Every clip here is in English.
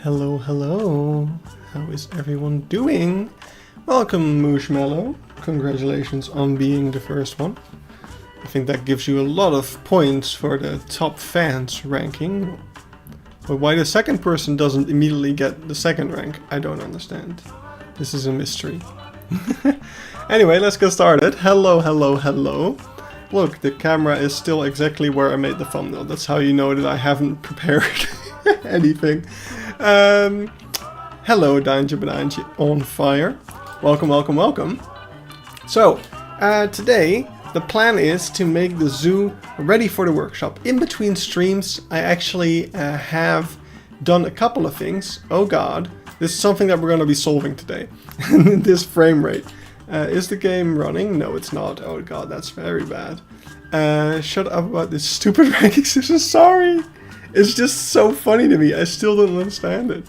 Hello, hello. How is everyone doing? Welcome, Mooshmallow. Congratulations on being the first one. I think that gives you a lot of points for the top fans ranking. But why the second person doesn't immediately get the second rank, I don't understand. This is a mystery. Anyway, let's get started. Hello, hello, hello. Look, the camera is still exactly where I made the thumbnail. That's how you know that I haven't prepared anything. Hello, Daantje Banaantje on fire. Welcome, welcome, welcome. So, today the plan is to make the zoo ready for the workshop. In between streams, I actually have done a couple of things. Oh god, this is something that we're going to be solving today. This frame rate. Is the game running? No, it's not. Oh god, that's very bad. Shut up about this stupid ranking system. Sorry. It's just so funny to me. I still don't understand it.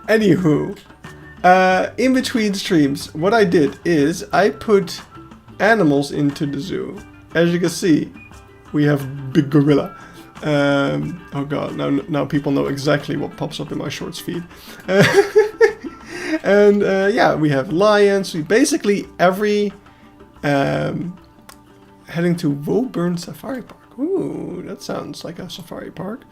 Anywho, in between streams, what I did is I put animals into the zoo. As you can see, we have big gorilla. Oh god, now people know exactly what pops up in my shorts feed. And yeah, we have lions. We basically every heading to Woburn Safari Park. Ooh, that sounds like a safari park.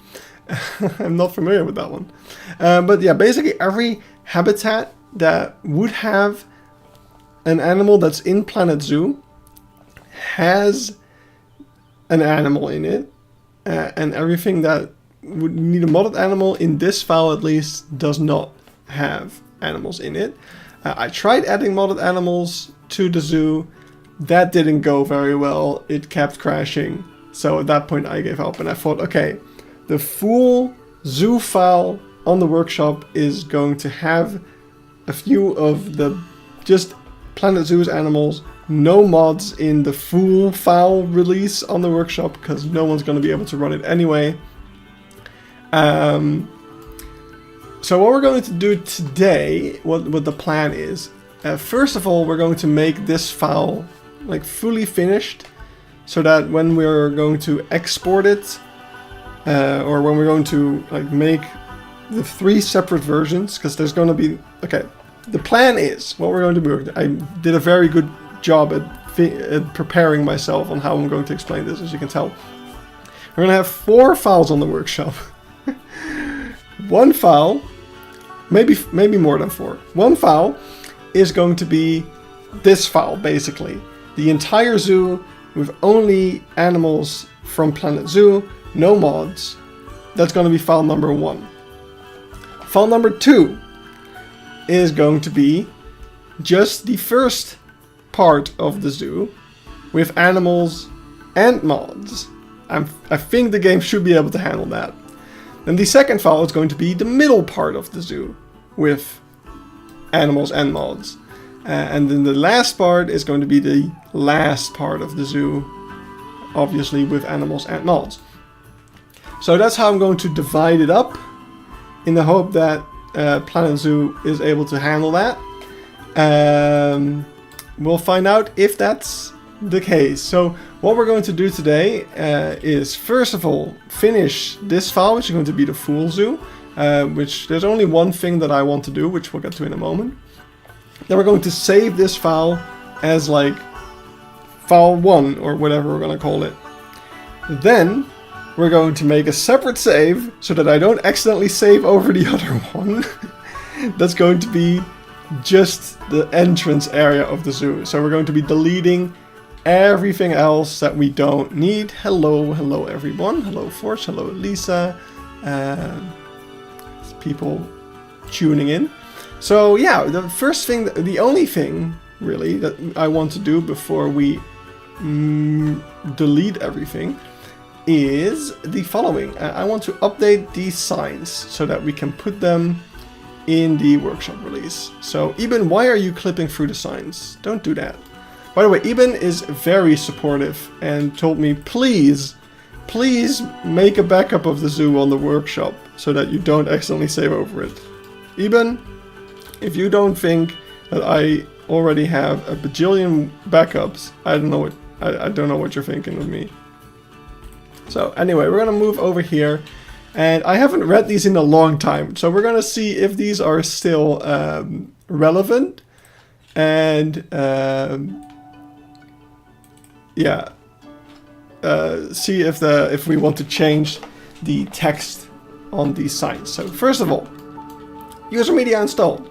I'm not familiar with that one. But yeah, basically every habitat that would have an animal that's in Planet Zoo has an animal in it. And everything that would need a modded animal in this file at least does not have animals in it. I tried adding modded animals to the zoo. That didn't go very well. It kept crashing. So at that point I gave up and I thought, okay, the full zoo file on the workshop is going to have a few of the just Planet Zoo's animals. No mods in the full file release on the workshop because no one's going to be able to run it anyway. So what we're going to do today, what the plan is, first of all, we're going to make this file like fully finished so that when we're going to export it, or when we're going to like make the 3 separate versions, because there's going to be, okay, the plan is, what we're going to do, I did a very good job at preparing myself on how I'm going to explain this, as you can tell. We're going to have 4 files on the workshop. One file, maybe more than 4. One file is going to be this file, basically. The entire zoo with only animals from Planet Zoo, no mods. That's going to be file number 1. File number 2 is going to be just the first part of the zoo with animals and mods. I think the game should be able to handle that. Then the second file is going to be the middle part of the zoo with animals and mods. And then the last part is going to be the last part of the zoo, obviously with animals and mods. So that's how I'm going to divide it up, in the hope that Planet Zoo is able to handle that. We'll find out if that's the case. So what we're going to do today is, first of all, finish this file, which is going to be the full zoo, which there's only one thing that I want to do, which we'll get to in a moment. Then we're going to save this file as like file 1 or whatever we're going to call it. Then we're going to make a separate save so that I don't accidentally save over the other one. That's going to be just the entrance area of the zoo. So we're going to be deleting everything else that we don't need. Hello everyone. Hello Force. Hello Lisa. People tuning in. So yeah, the first thing, the only thing really that I want to do before we delete everything is the following. I want to update these signs so that we can put them in the workshop release. So Eben, why are you clipping through the signs? Don't do that. By the way, Eben is very supportive and told me, please make a backup of the zoo on the workshop so that you don't accidentally save over it. Eben, if you don't think that I already have a bajillion backups, I don't know what you're thinking of me. So anyway, we're gonna move over here And I haven't read these in a long time, so we're gonna see if these are still relevant, and yeah, see if we want to change the text on these signs. So first of all, user media installed.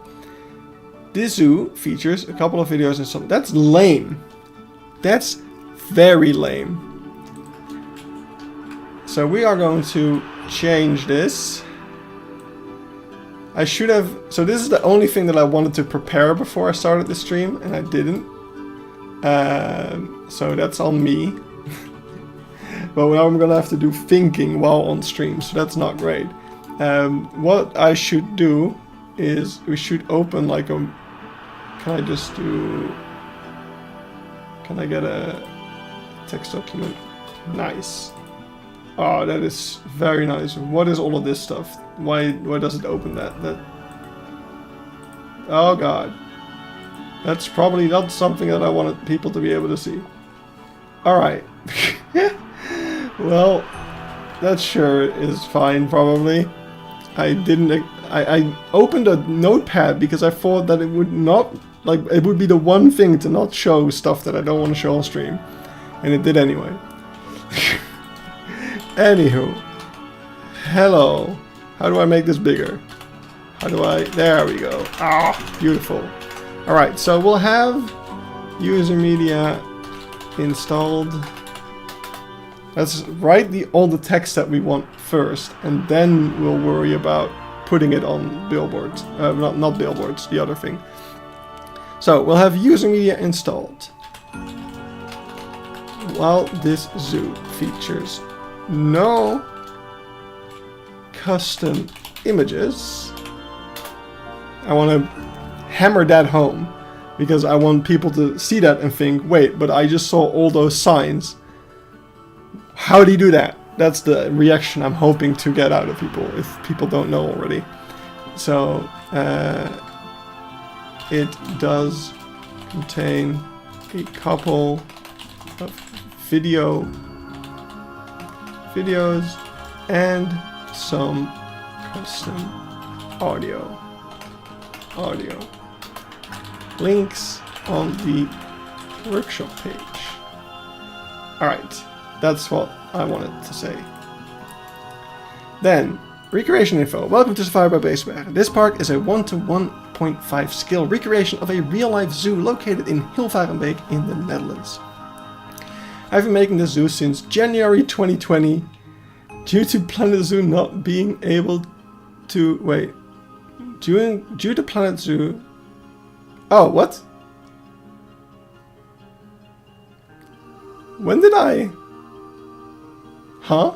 This zoo features a couple of videos installed. That's lame. That's very lame. So we are going to change this. I should have... So this is the only thing that I wanted to prepare before I started the stream, and I didn't. So that's on me. But now I'm gonna have to do thinking while on stream, so that's not great. What I should do is we should open like a... Can I just do... Can I get a text document? Nice. Oh, that is very nice. What is all of this stuff? Why does it open that? Oh god. That's probably not something that I wanted people to be able to see. Alright. Well, that sure is fine probably. I opened a notepad because I thought that it would not, like, it would be the one thing to not show stuff that I don't want to show on stream. And it did anyway. Anywho. Hello. How do I make this bigger? How do I... There we go. Ah, beautiful. Alright, so we'll have user media installed. Let's write all the text that we want first, and then we'll worry about putting it on billboards. Not billboards, the other thing. So we'll have user media installed. While this zoo features no custom images, I want to hammer that home because I want people to see that and think, wait, but I just saw all those signs. How do you do that? That's the reaction I'm hoping to get out of people, if people don't know already. So, it does contain a couple of videos and some custom audio. Links on the workshop page. Alright, that's what I wanted to say. Then, recreation info. Welcome to Safari by Beekse Bergen. This park is a 1-to-1.5 scale recreation of a real-life zoo located in Hilvarenbeek in the Netherlands. I've been making this zoo since January 2020 due to Planet Zoo not being able to... Wait. Due to Planet Zoo... Oh, what? When did I... Huh?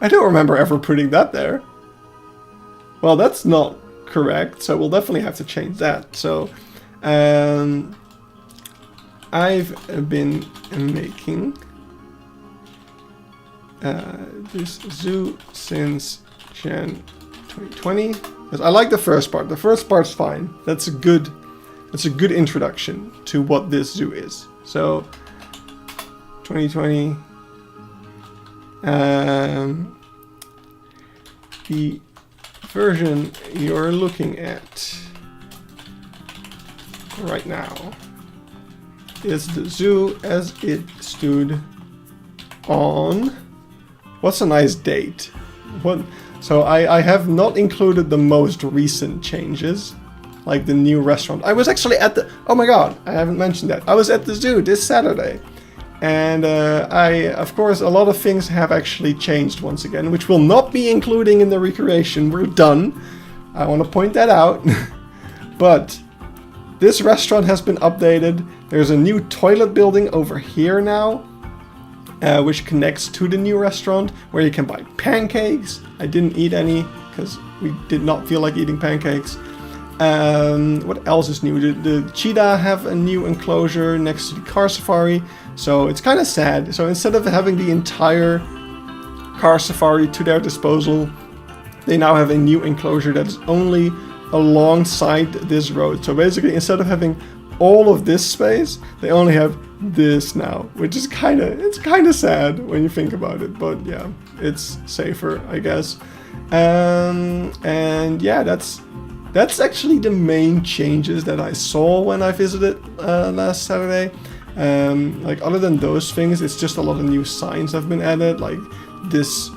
I don't remember ever putting that there. Well, that's not correct, so we'll definitely have to change that. So, I've been making this zoo since Jan 2020. Because I like the first part. The first part's fine. That's a good introduction to what this zoo is. So, 2020. The version you're looking at right now is the zoo as it stood on... What's a nice date? What? So I have not included the most recent changes, like the new restaurant. I was actually at the... Oh my god, I haven't mentioned that. I was at the zoo this Saturday. And of course, a lot of things have actually changed once again, which will not be including in the recreation. We're done. I want to point that out. But this restaurant has been updated. There's a new toilet building over here now, which connects to the new restaurant, where you can buy pancakes. I didn't eat any because we did not feel like eating pancakes. What else is new? The cheetah have a new enclosure next to the car safari. So it's kind of sad. So instead of having the entire car safari to their disposal, they now have a new enclosure that is only alongside this road. So basically, instead of having all of this space. They only have this now, which is kind of sad when you think about it. But yeah, it's safer, I guess. And yeah, that's actually the main changes that I saw when I visited last Saturday. Like other than those things, it's just a lot of new signs have been added. Like this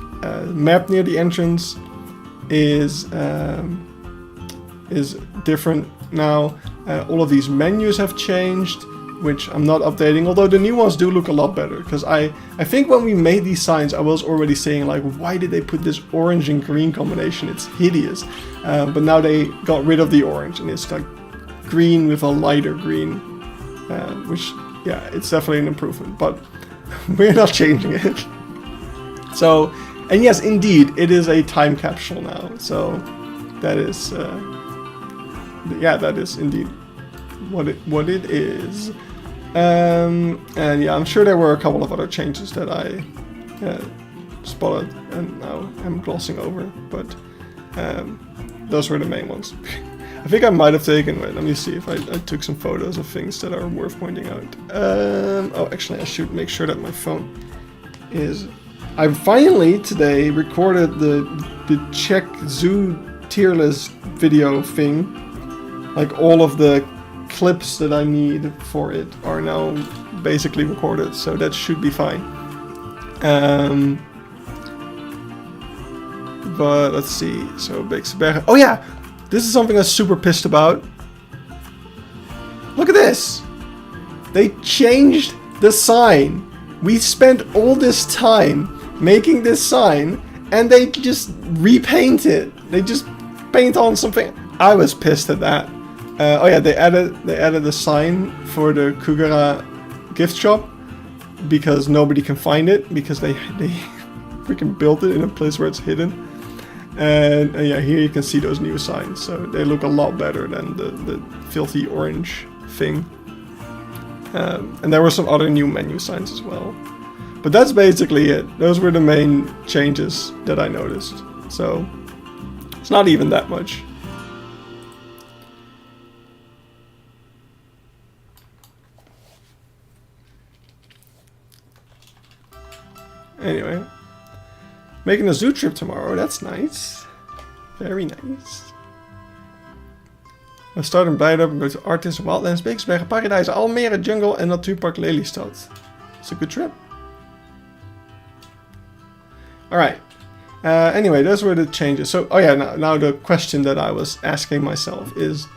map near the entrance is different now. All of these menus have changed, which I'm not updating, although the new ones do look a lot better. Because I think when we made these signs, I was already saying like, why did they put this orange and green combination? It's hideous. But now they got rid of the orange and it's like green with a lighter green, which, yeah, it's definitely an improvement, but we're not changing it. So, and yes, indeed, it is a time capsule now. So that is, yeah, that is indeed what it is. And yeah, I'm sure there were a couple of other changes that I spotted and now I'm glossing over, but those were the main ones. I think I might have taken, wait, let me see if I took some photos of things that are worth pointing out. Oh, actually, I should make sure that my phone is... I finally, today, recorded the Czech Zoo tier list video thing. Like, all of the clips that I need for it are now basically recorded, so that should be fine. But let's see, so Beekse Bergen. Oh yeah! This is something I'm super pissed about. Look at this! They changed the sign. We spent all this time making this sign and they just repaint it. They just paint on something. I was pissed at that. Oh yeah, they added a sign for the Kugara gift shop because nobody can find it because they freaking built it in a place where it's hidden. And yeah, here you can see those new signs, so they look a lot better than the filthy orange thing. And there were some other new menu signs as well. But that's basically it. Those were the main changes that I noticed. So it's not even that much. Anyway. Making a zoo trip tomorrow, that's nice. Very nice. We start in Blijdorp and go to Artis, Wildlands, Beekse Bergen, Paradise, Almere, Jungle and Natuurpark Lelystad. It's a good trip. Alright. Anyway, those were the changes. So, oh yeah, now the question that I was asking myself is,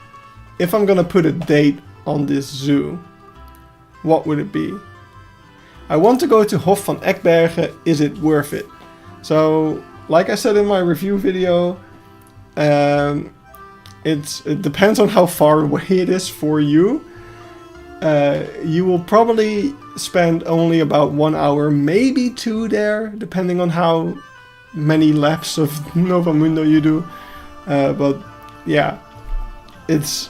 if I'm gonna put a date on this zoo, what would it be? I want to go to Hof van Ekbergen, is it worth it? So, like I said in my review video, it depends on how far away it is for you. You will probably spend only about 1 hour, maybe 2 there, depending on how many laps of Nova Mundo you do. But yeah, it's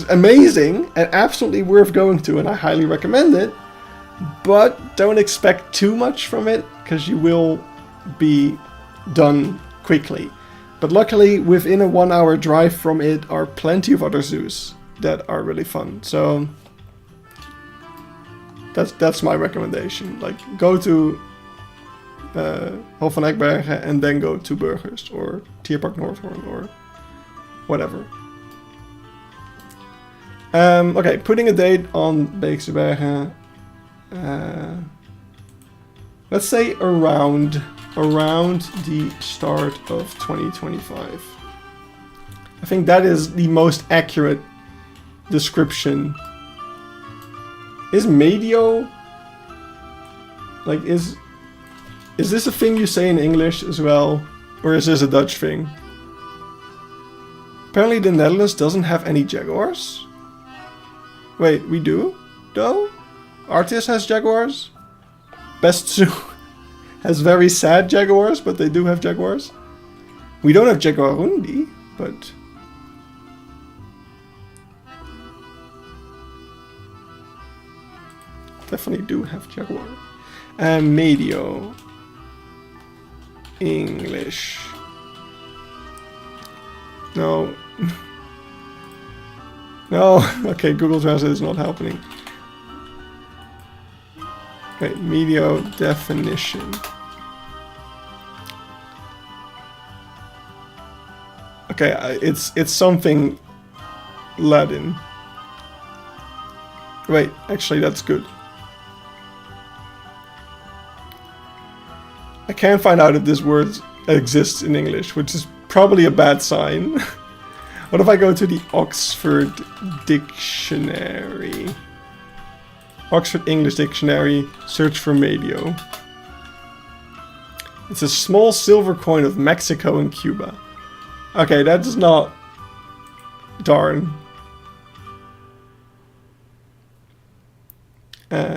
amazing and absolutely worth going to, and I highly recommend it. But don't expect too much from it, because you will be done quickly. But luckily, within a 1 hour drive from it are plenty of other zoos that are really fun. So that's my recommendation. Like, go to Hof van Ekbergen and then go to Burgers or Tierpark Noordhoorn or whatever. Okay, putting a date on Beekse Bergen. Let's say around the start of 2025. I think that is the most accurate description. Is medio, like, is this a thing you say in English as well, or is this a Dutch thing? Apparently the Netherlands doesn't have any jaguars. Wait, we do though? Artis has jaguars. Best Zoo has very sad jaguars, but they do have jaguars. We don't have Jaguarundi, but definitely do have jaguar. And medio English. No. No, okay, Google Translate is not helping. Okay, media definition. Okay, it's something Latin. Wait, actually that's good. I can't find out if this word exists in English, which is probably a bad sign. What if I go to the Oxford Dictionary? Oxford English Dictionary, search for medio. It's a small silver coin of Mexico and Cuba. Okay, that is not... Darn.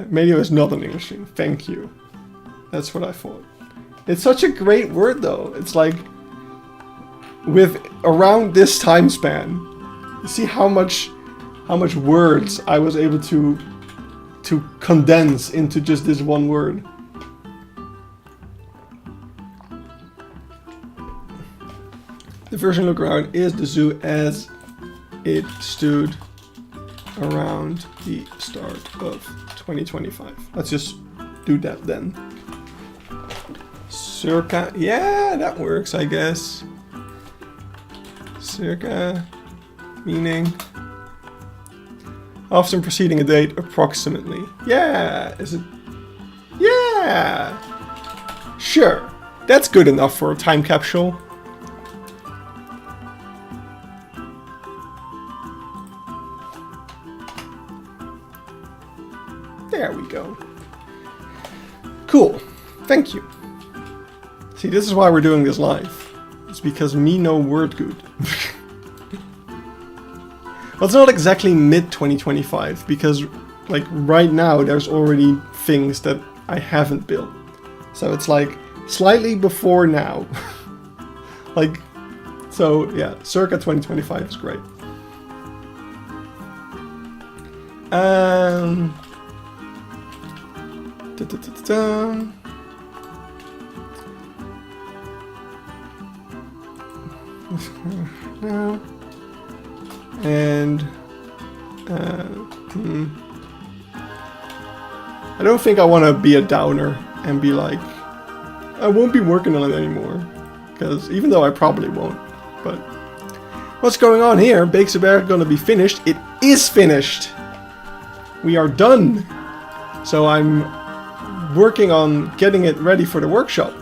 Medio is not an English thing. Thank you. That's what I thought. It's such a great word though. It's like... with around this time span, you see how much words I was able to condense into just this one word. The version look around is the zoo as it stood around the start of 2025. Let's just do that then. Circa, yeah, that works, I guess. Circa, meaning often preceding a date approximately. Yeah, is it? Yeah, sure. That's good enough for a time capsule. There we go. Cool. Thank you. See, this is why we're doing this live. It's because me no word good. Well, it's not exactly mid-2025, because, like, right now there's already things that I haven't built. So it's, like, slightly before now. Like, so, yeah, circa 2025 is great. No. And I don't think I want to be a downer and be like, I won't be working on it anymore, because even though I probably won't. But what's going on here? Beekse Bergen gonna be finished. It is finished. We are done. So I'm working on getting it ready for the workshop.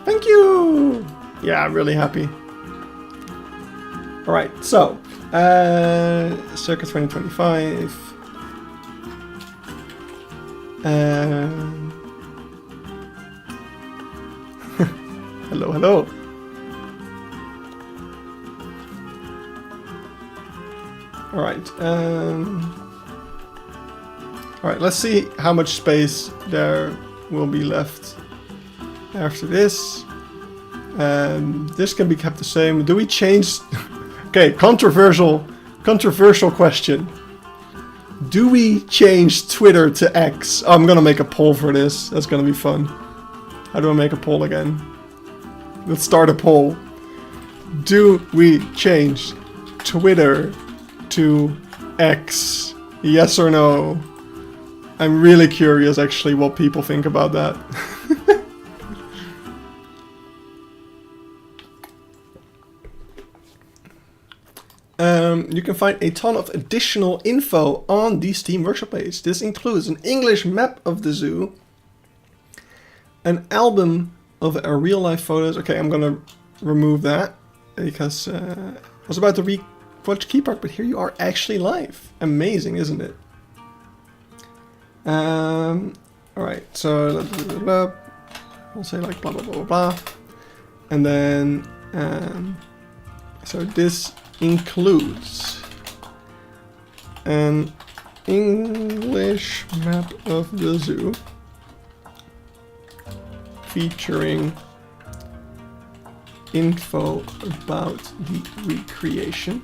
Thank you! Yeah, I'm really happy. Alright, so, Circus 2025. Hello, hello. Alright, alright, let's see how much space there will be left after this. This can be kept the same. Do we change... Okay, controversial question. Do we change Twitter to X? Oh, I'm gonna make a poll for this. That's gonna be fun. How do I make a poll again? Let's start a poll. Do we change Twitter to X? Yes or no? I'm really curious actually what people think about that. You can find a ton of additional info on the Steam Workshop page. This includes an English map of the zoo, an album of real-life photos. Okay, I'm gonna remove that because I was about to watch Key Park, but here you are actually live. Amazing, isn't it? Alright, so we'll say like blah blah blah blah blah. And then so this includes an English map of the zoo featuring info about the recreation,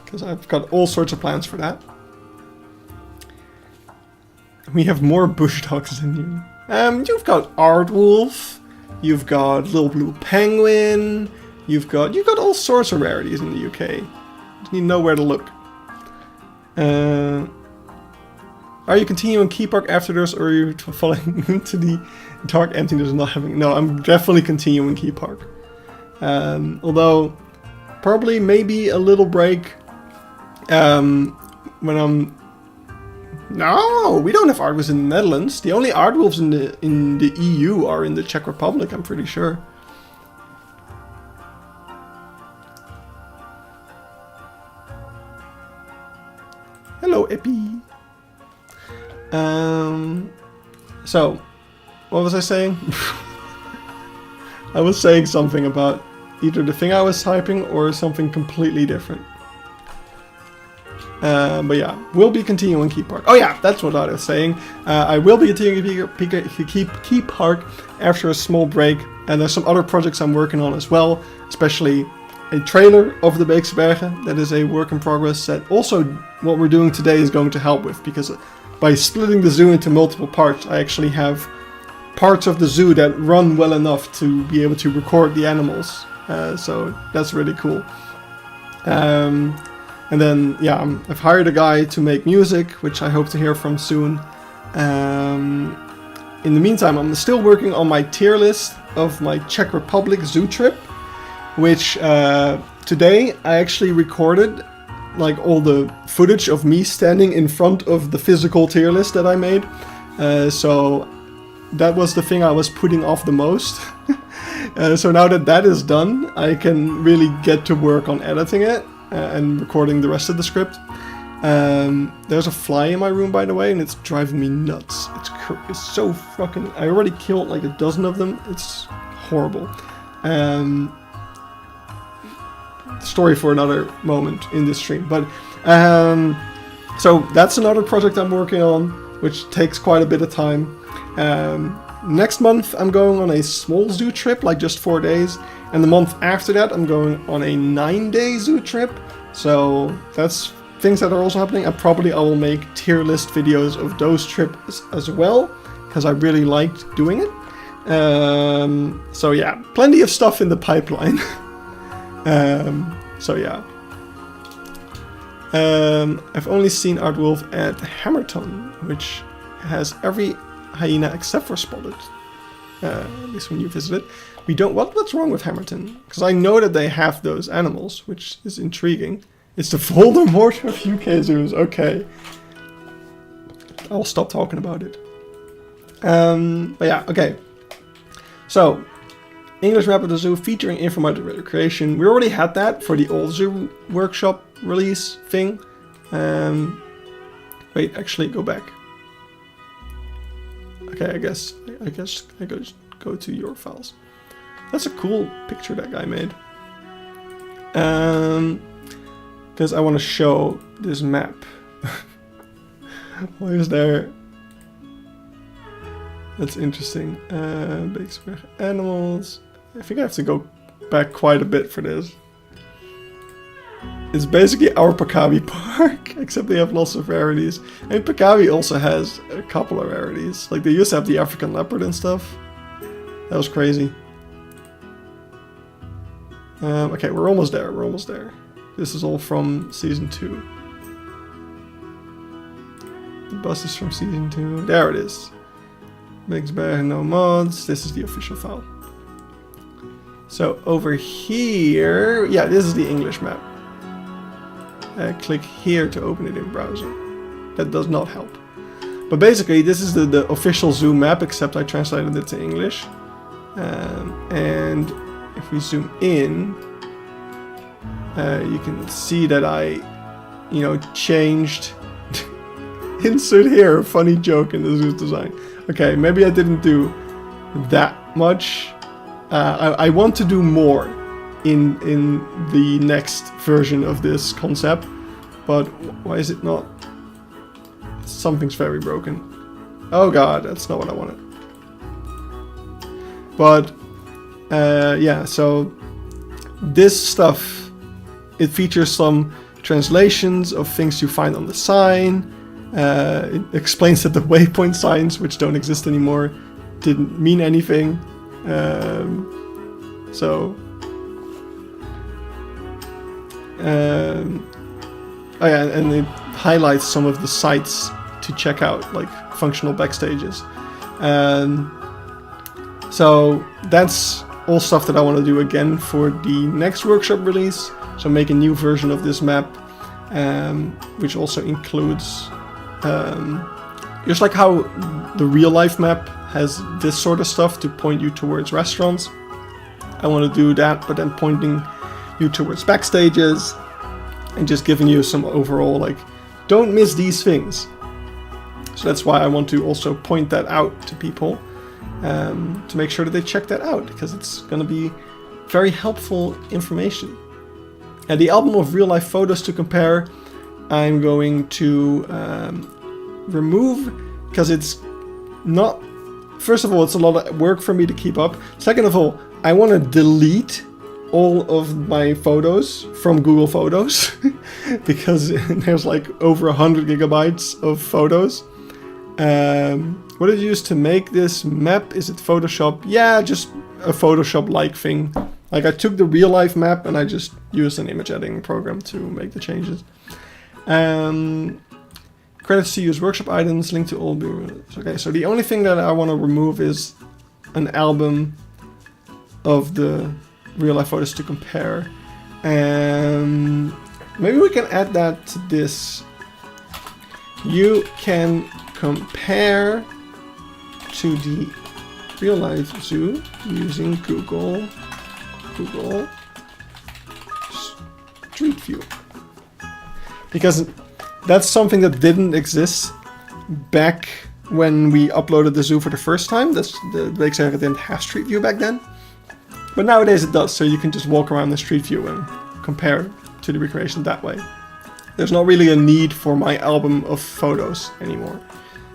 because I've got all sorts of plans for that. We have more bush dogs than you. You've got Aardwolf, you've got Little Blue Penguin, you've got all sorts of rarities in the UK. Just need to know where to look. Are you continuing Key Park after this, or are you falling into the dark emptiness of not having... No, I'm definitely continuing Key Park. Although, probably maybe a little break when I'm... No, we don't have Aardwolves in the Netherlands. The only Aardwolves in the EU are in the Czech Republic, I'm pretty sure. Hello, Epi. So, what was I saying? I was saying something about either the thing I was typing or something completely different. But yeah, we'll be continuing Key Park. Oh yeah, that's what I was saying. I will be continuing Key Park after a small break. And there's some other projects I'm working on as well. Especially a trailer of the Beekse Bergen. That is a work in progress that also what we're doing today is going to help with. Because by splitting the zoo into multiple parts, I actually have parts of the zoo that run well enough to be able to record the animals. So that's really cool. And then, yeah, I've hired a guy to make music, which I hope to hear from soon. In the meantime, I'm still working on my tier list of my Czech Republic zoo trip, which today I actually recorded like all the footage of me standing in front of the physical tier list that I made. So that was the thing I was putting off the most. So now that that is done, I can really get to work on editing it and recording the rest of the script. There's a fly in my room, by the way, and it's driving me nuts. It's so fucking... I already killed like a dozen of them. It's horrible. Story for another moment in this stream. But so that's another project I'm working on, which takes quite a bit of time. Next month I'm going on a small zoo trip, like just 4 days, and the month after that I'm going on a 9-day zoo trip. So that's things that are also happening. I will make tier list videos of those trips as well, because I really liked doing it. So yeah, plenty of stuff in the pipeline. So yeah. I've only seen Aardwolf at Hammerton, which has every hyena except for Spotted. At least when you visit it. We don't... What's wrong with Hammerton? Because I know that they have those animals, which is intriguing. It's the Voldemort of UK zoos. Okay. I'll stop talking about it. But yeah, okay. So, English map of the zoo featuring informative recreation. We already had that for the old zoo workshop release thing. Wait, actually, go back. Okay, I guess I go to your files. That's a cool picture that guy made. Because I want to show this map. Why is there... That's interesting. Beekse Bergen animals. I think I have to go back quite a bit for this. It's basically our Pakabi Park, except they have lots of rarities. And Pakabi also has a couple of rarities. Like they used to have the African leopard and stuff. That was crazy. Okay, we're almost there. We're almost there. This is all from season 2. The bus is from season 2. There it is. Beekse Bergen, no mods. This is the official file. So over here, yeah, this is the English map. Click here to open it in browser. That does not help. But basically, this is the official zoo map, except I translated it to English. And if we zoom in, you can see that I, changed. Insert here, a funny joke in the zoo's design. Okay, maybe I didn't do that much. I want to do more in the next version of this concept, but why is it not? Something's very broken. Oh god, that's not what I wanted. But yeah, so this stuff, it features some translations of things you find on the sign. It explains that the waypoint signs, which don't exist anymore, didn't mean anything. Oh yeah, and it highlights some of the sites to check out, like functional backstages. So that's all stuff that I want to do again for the next workshop release. So make a new version of this map, which also includes just like how the real life map has this sort of stuff to point you towards restaurants. I want to do that, but then pointing you towards backstages and just giving you some overall, like, don't miss these things. So that's why I want to also point that out to people, to make sure that they check that out, because it's going to be very helpful information. And the album of real life photos to compare, I'm going to remove, because it's not, first of all, it's a lot of work for me to keep up. Second of all, I want to delete all of my photos from Google Photos because there's like over 100 gigabytes of photos. What did you use to make this map? Is it Photoshop? Yeah, just a Photoshop-like thing. Like I took the real life map and I just used an image editing program to make the changes. Credits to use workshop items, link to all. Okay, so the only thing that I want to remove is an album of the real life photos to compare. Maybe we can add that to this. You can compare to the real life zoo using Google Street View, because that's something that didn't exist back when we uploaded the zoo for the first time. The Beekse Bergen didn't have Street View back then. But nowadays it does, so you can just walk around the Street View and compare to the recreation that way. There's not really a need for my album of photos anymore.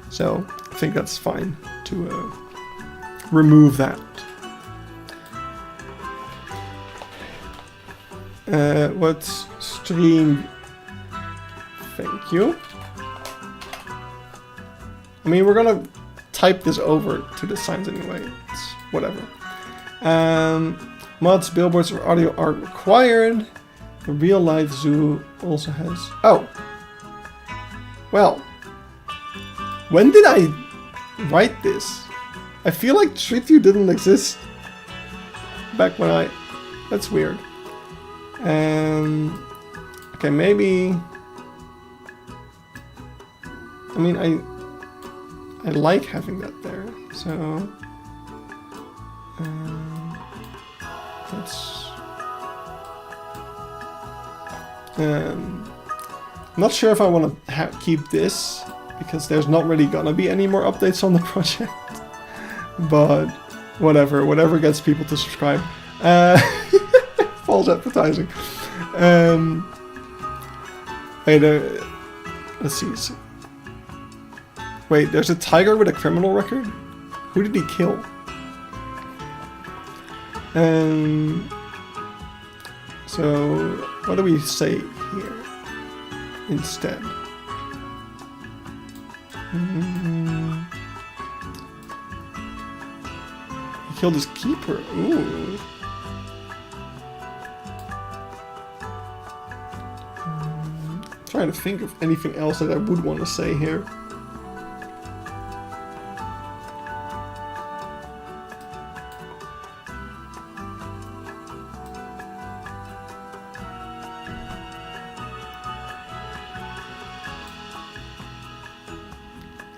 So I think that's fine to remove that. What's stream? Thank you. I mean, we're gonna type this over to the signs anyway. It's whatever. Mods, billboards, or audio are required. The real life zoo also has... Oh! Well, when did I write this? I feel like Street View didn't exist back when I... That's weird. Okay, maybe... I mean, I like having that there, so... I'm not sure if I want to keep this, because there's not really gonna be any more updates on the project. But whatever gets people to subscribe. False advertising. Let's see. Wait, there's a tiger with a criminal record? Who did he kill? So what do we say here instead? He killed his keeper. Ooh. Trying to think of anything else that I would want to say here.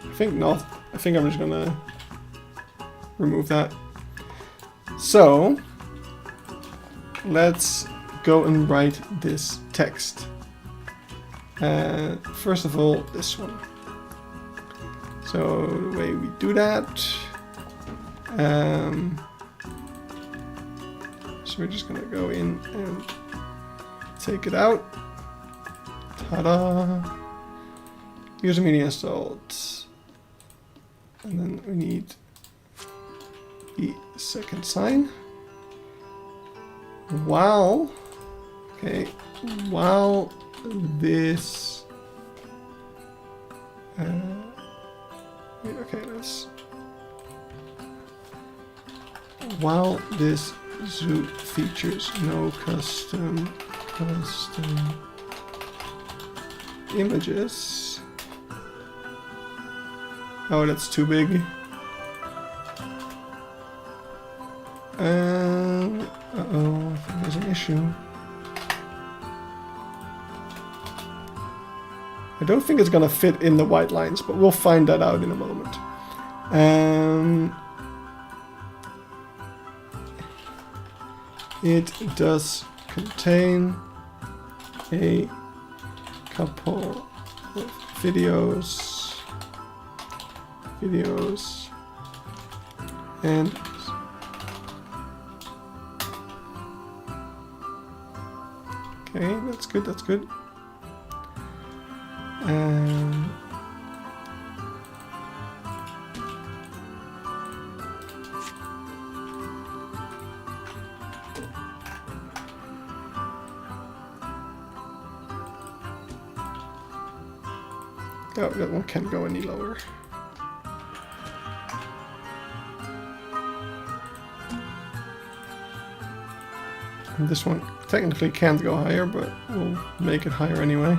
I think not. I think I'm just gonna remove that. So let's go and write this text. First of all, this one. So the way we do that, so we're just gonna go in and take it out. Ta-da! User media installed. And then we need the second sign. While this okay, let's while this zoo features no custom images. Oh, that's too big. Uh-oh, I think there's an issue. I don't think it's gonna fit in the white lines, but we'll find that out in a moment. It does contain a couple of videos and okay, that's good, that's good. Oh, that one can't go any lower. And this one technically can't go higher, but we'll make it higher anyway.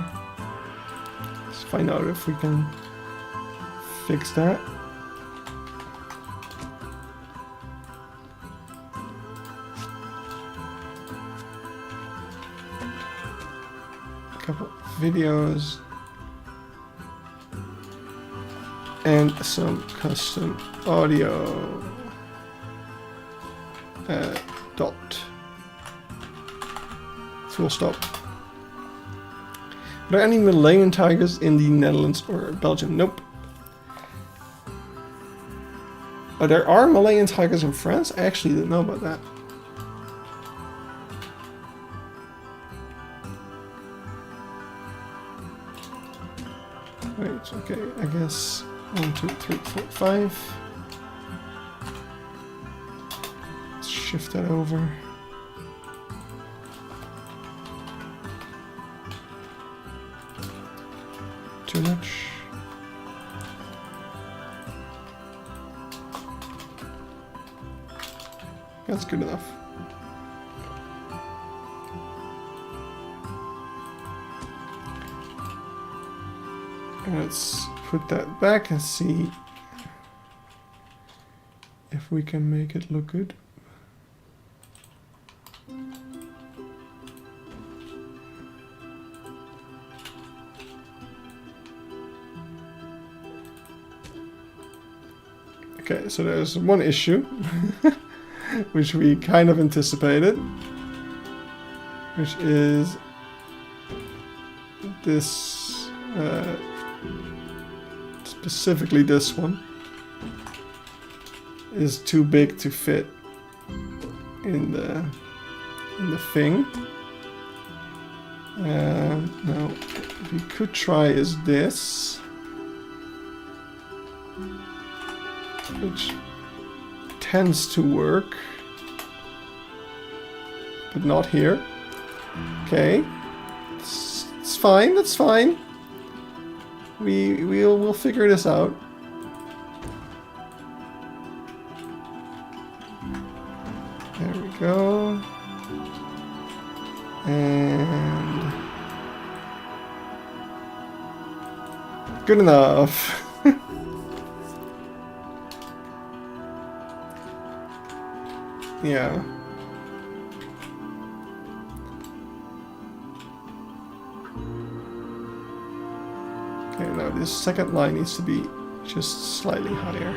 Let's find out if we can fix that. A couple videos. And some custom audio. Dot. Full stop. Are there any Malayan tigers in the Netherlands or Belgium? Nope. Oh, there are Malayan tigers in France? I actually didn't know about that. Wait, okay, I guess 1, 2, 3, 4, 5. Let's shift that over. Too much. That's good enough. Let's put that back and see if we can make it look good. Okay, so there's one issue, which we kind of anticipated, which is this, specifically this one, is too big to fit in the thing. Now, what we could try is this, which tends to work, but not here. Okay, it's fine. That's fine. We'll figure this out. There we go. And good enough. Yeah. Okay, now this second line needs to be just slightly higher.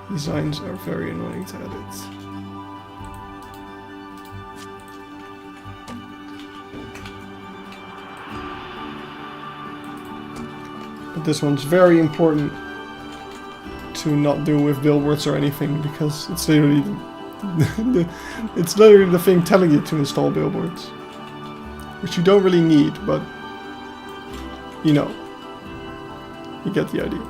These lines are very annoying to edit. But this one's very important to not do with billboards or anything, because it's literally the thing telling you to install billboards, which you don't really need, but you know, you get the idea.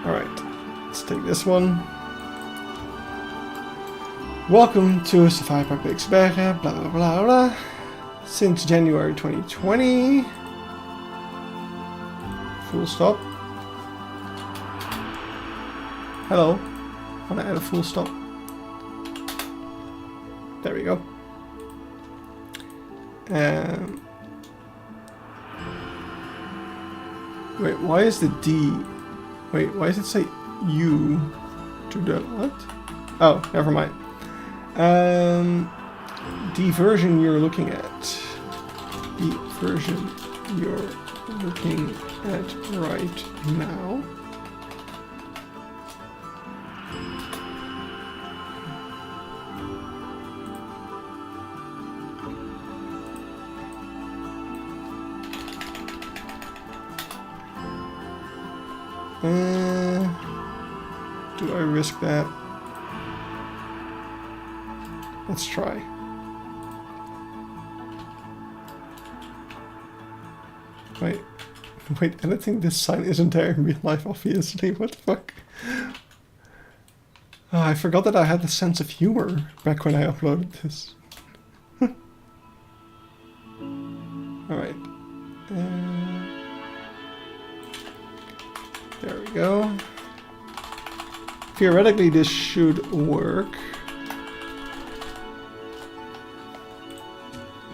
Alright, let's take this one. Welcome to Safari Park Beekse Bergen, blah blah blah blah. Since January 2020. Full stop. Hello. Want to add a full stop? There we go. Wait, why is the D? Wait, why does it say U to the what? Oh, never mind. The version you're looking at. The version you're looking at right now. Do I risk that? Let's try. Wait, editing this sign isn't there in real life, obviously. What the fuck? Oh, I forgot that I had the sense of humor back when I uploaded this. Alright. There we go. Theoretically, this should work.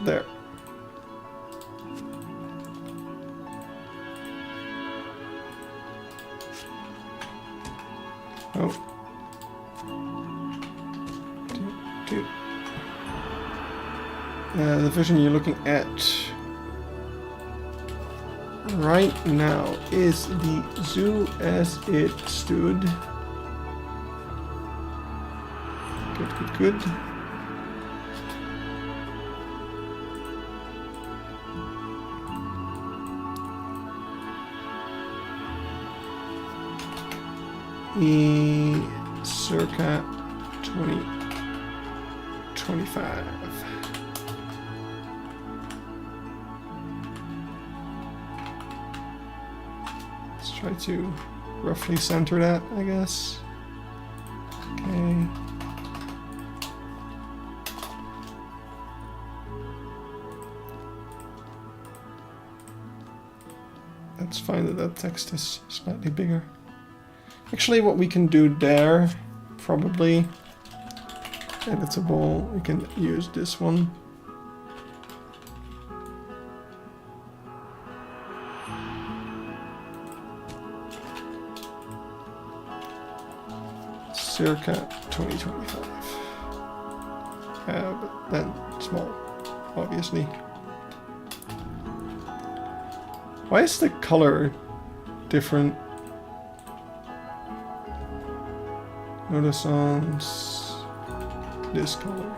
There. Oh. Dude. The vision you're looking at right now is the zoo as it stood. Good. Circa 2025. Let's try to roughly center that, I guess. Okay. It's fine that that text is slightly bigger. Actually, what we can do there, probably editable, we can use this one. Circa 2025. But then small, obviously. Why is the color different? Notice on this color.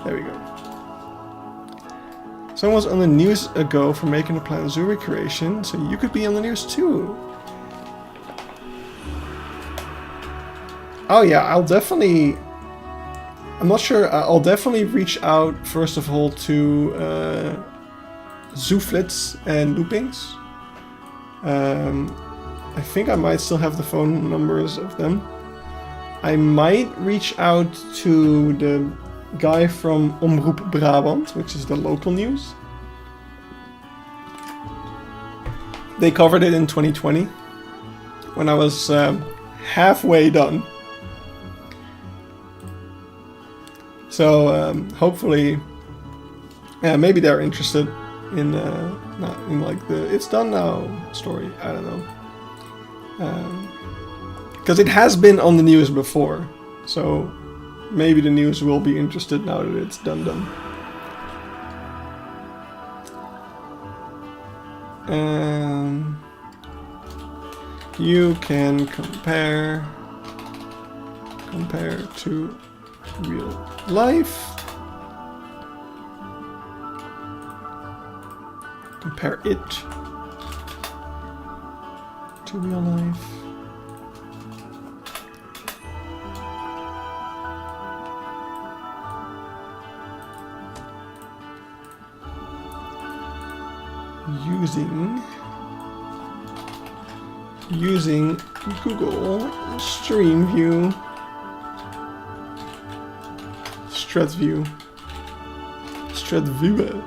There we go. Someone was on the news ago for making a Planet Zoo recreation, so you could be on the news too. Oh yeah, I'll definitely... I'm not sure, I'll definitely reach out first of all to Zooflits and Loopings. I think I might still have the phone numbers of them. I might reach out to the guy from Omroep Brabant, which is the local news. They covered it in 2020, when I was halfway done. So hopefully, maybe they're interested in not in like the "it's done now" story. I don't know, because it has been on the news before, so maybe the news will be interested now that it's done. You can compare to real life. Compare it to real life. Using Google Stream View. Stratviewer.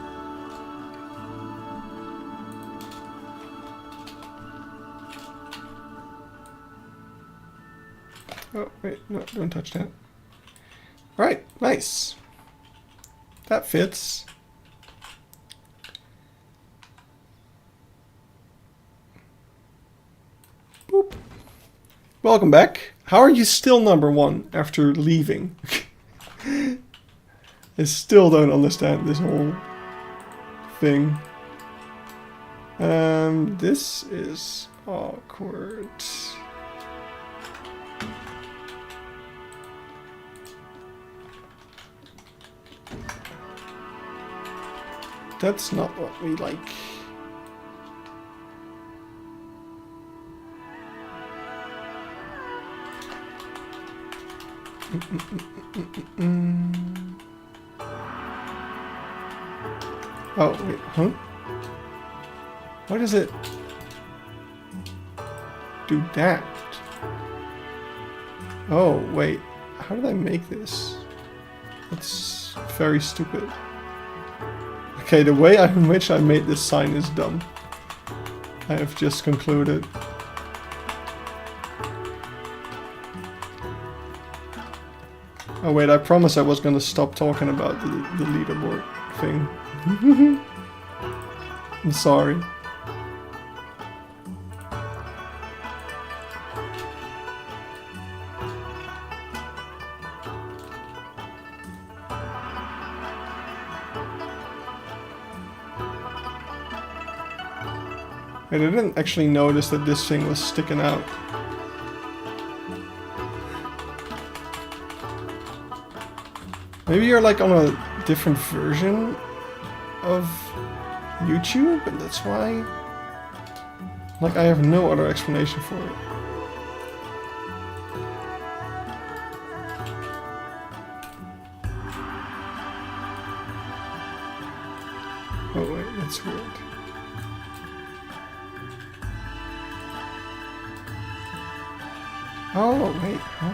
Oh, wait, no, don't touch that. Alright, nice. That fits. Boop. Welcome back. How are you still #1 after leaving? I still don't understand this whole thing. This is awkward. That's not what we like. Oh, wait, huh? Why does it do that? Oh, wait, how did I make this? That's very stupid. Okay, the way in which I made this sign is dumb. I have just concluded. Oh wait, I promised I was gonna stop talking about the leaderboard thing. I'm sorry. I didn't actually notice that this thing was sticking out. Maybe you're like on a different version of YouTube, and that's why. Like, I have no other explanation for it. Oh wait, that's weird. Oh wait, huh?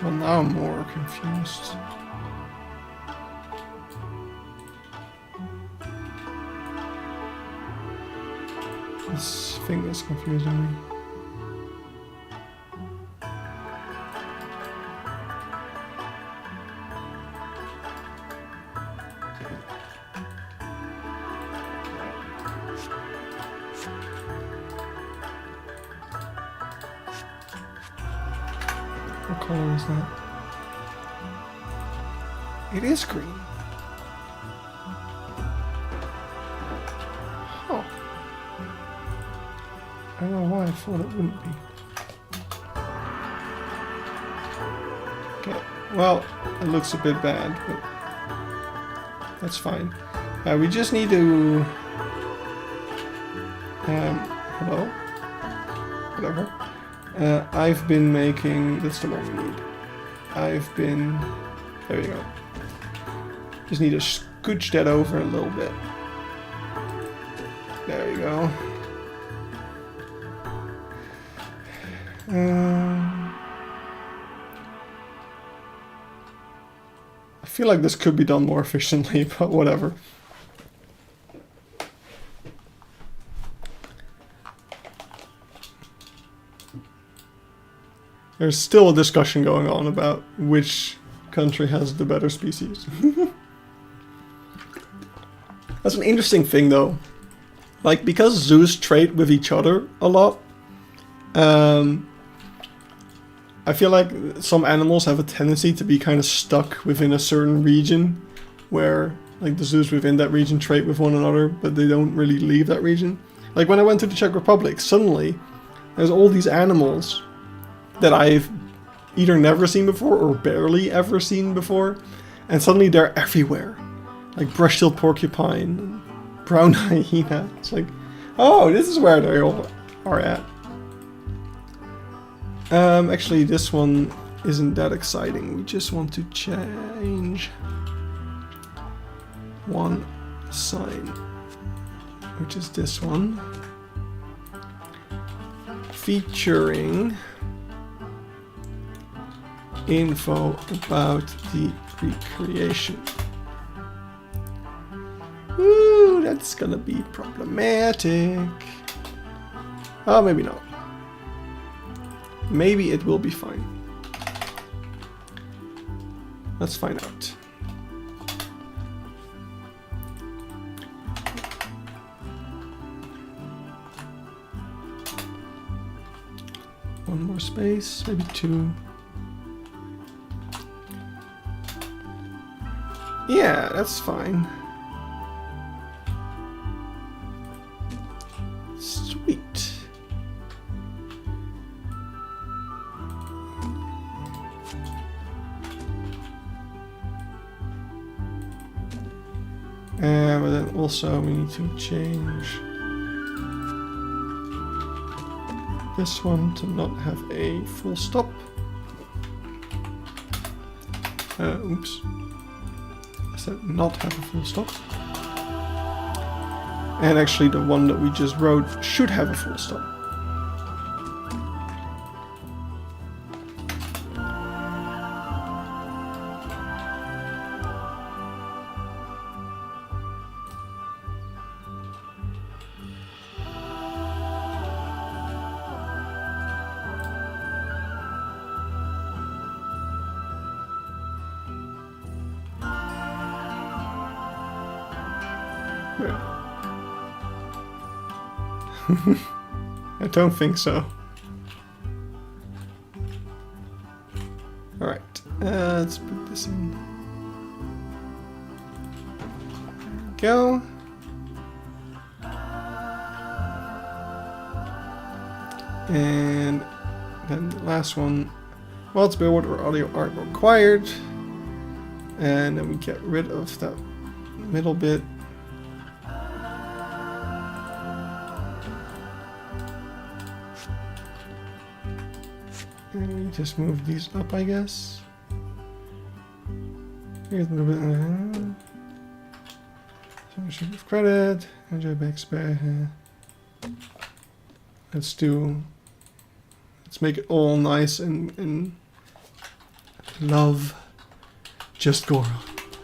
Well, now I'm more confused. This thing is confusing me. What color is that? It is green. Huh. I don't know why I thought it wouldn't be. Okay, well, it looks a bit bad, but that's fine. We just need to... hello? Whatever. I've been making... That's the one we need. I've been... There we go. Just need to scooch that over a little bit. There we go. I feel like this could be done more efficiently, but whatever. There's still a discussion going on about which country has the better species. That's an interesting thing though. Like, because zoos trade with each other a lot, I feel like some animals have a tendency to be kind of stuck within a certain region where like the zoos within that region trade with one another, but they don't really leave that region. Like when I went to the Czech Republic, suddenly there's all these animals that I've either never seen before or barely ever seen before, and suddenly they're everywhere. Like brush-tailed porcupine, brown hyena. It's like, oh, this is where they all are at. Actually, this one isn't that exciting. We just want to change one sign, which is this one, featuring info about the recreation. Ooh, that's gonna be problematic. Oh, maybe not. Maybe it will be fine. Let's find out. One more space, maybe two. Yeah, that's fine. Sweet. But then also we need to change this one to not have a full stop. Oops. I said not have a full stop. And actually the one that we just wrote should have a full stop. I don't think so. Alright, let's put this in. Go. And then the last one. Waltz billboard or audio art required. And then we get rid of that middle bit. And we just move these up, I guess. Here's a little bit. So we should give credit. Enjoy Beekse Bergen. Let's make it all nice and love. Just Goro.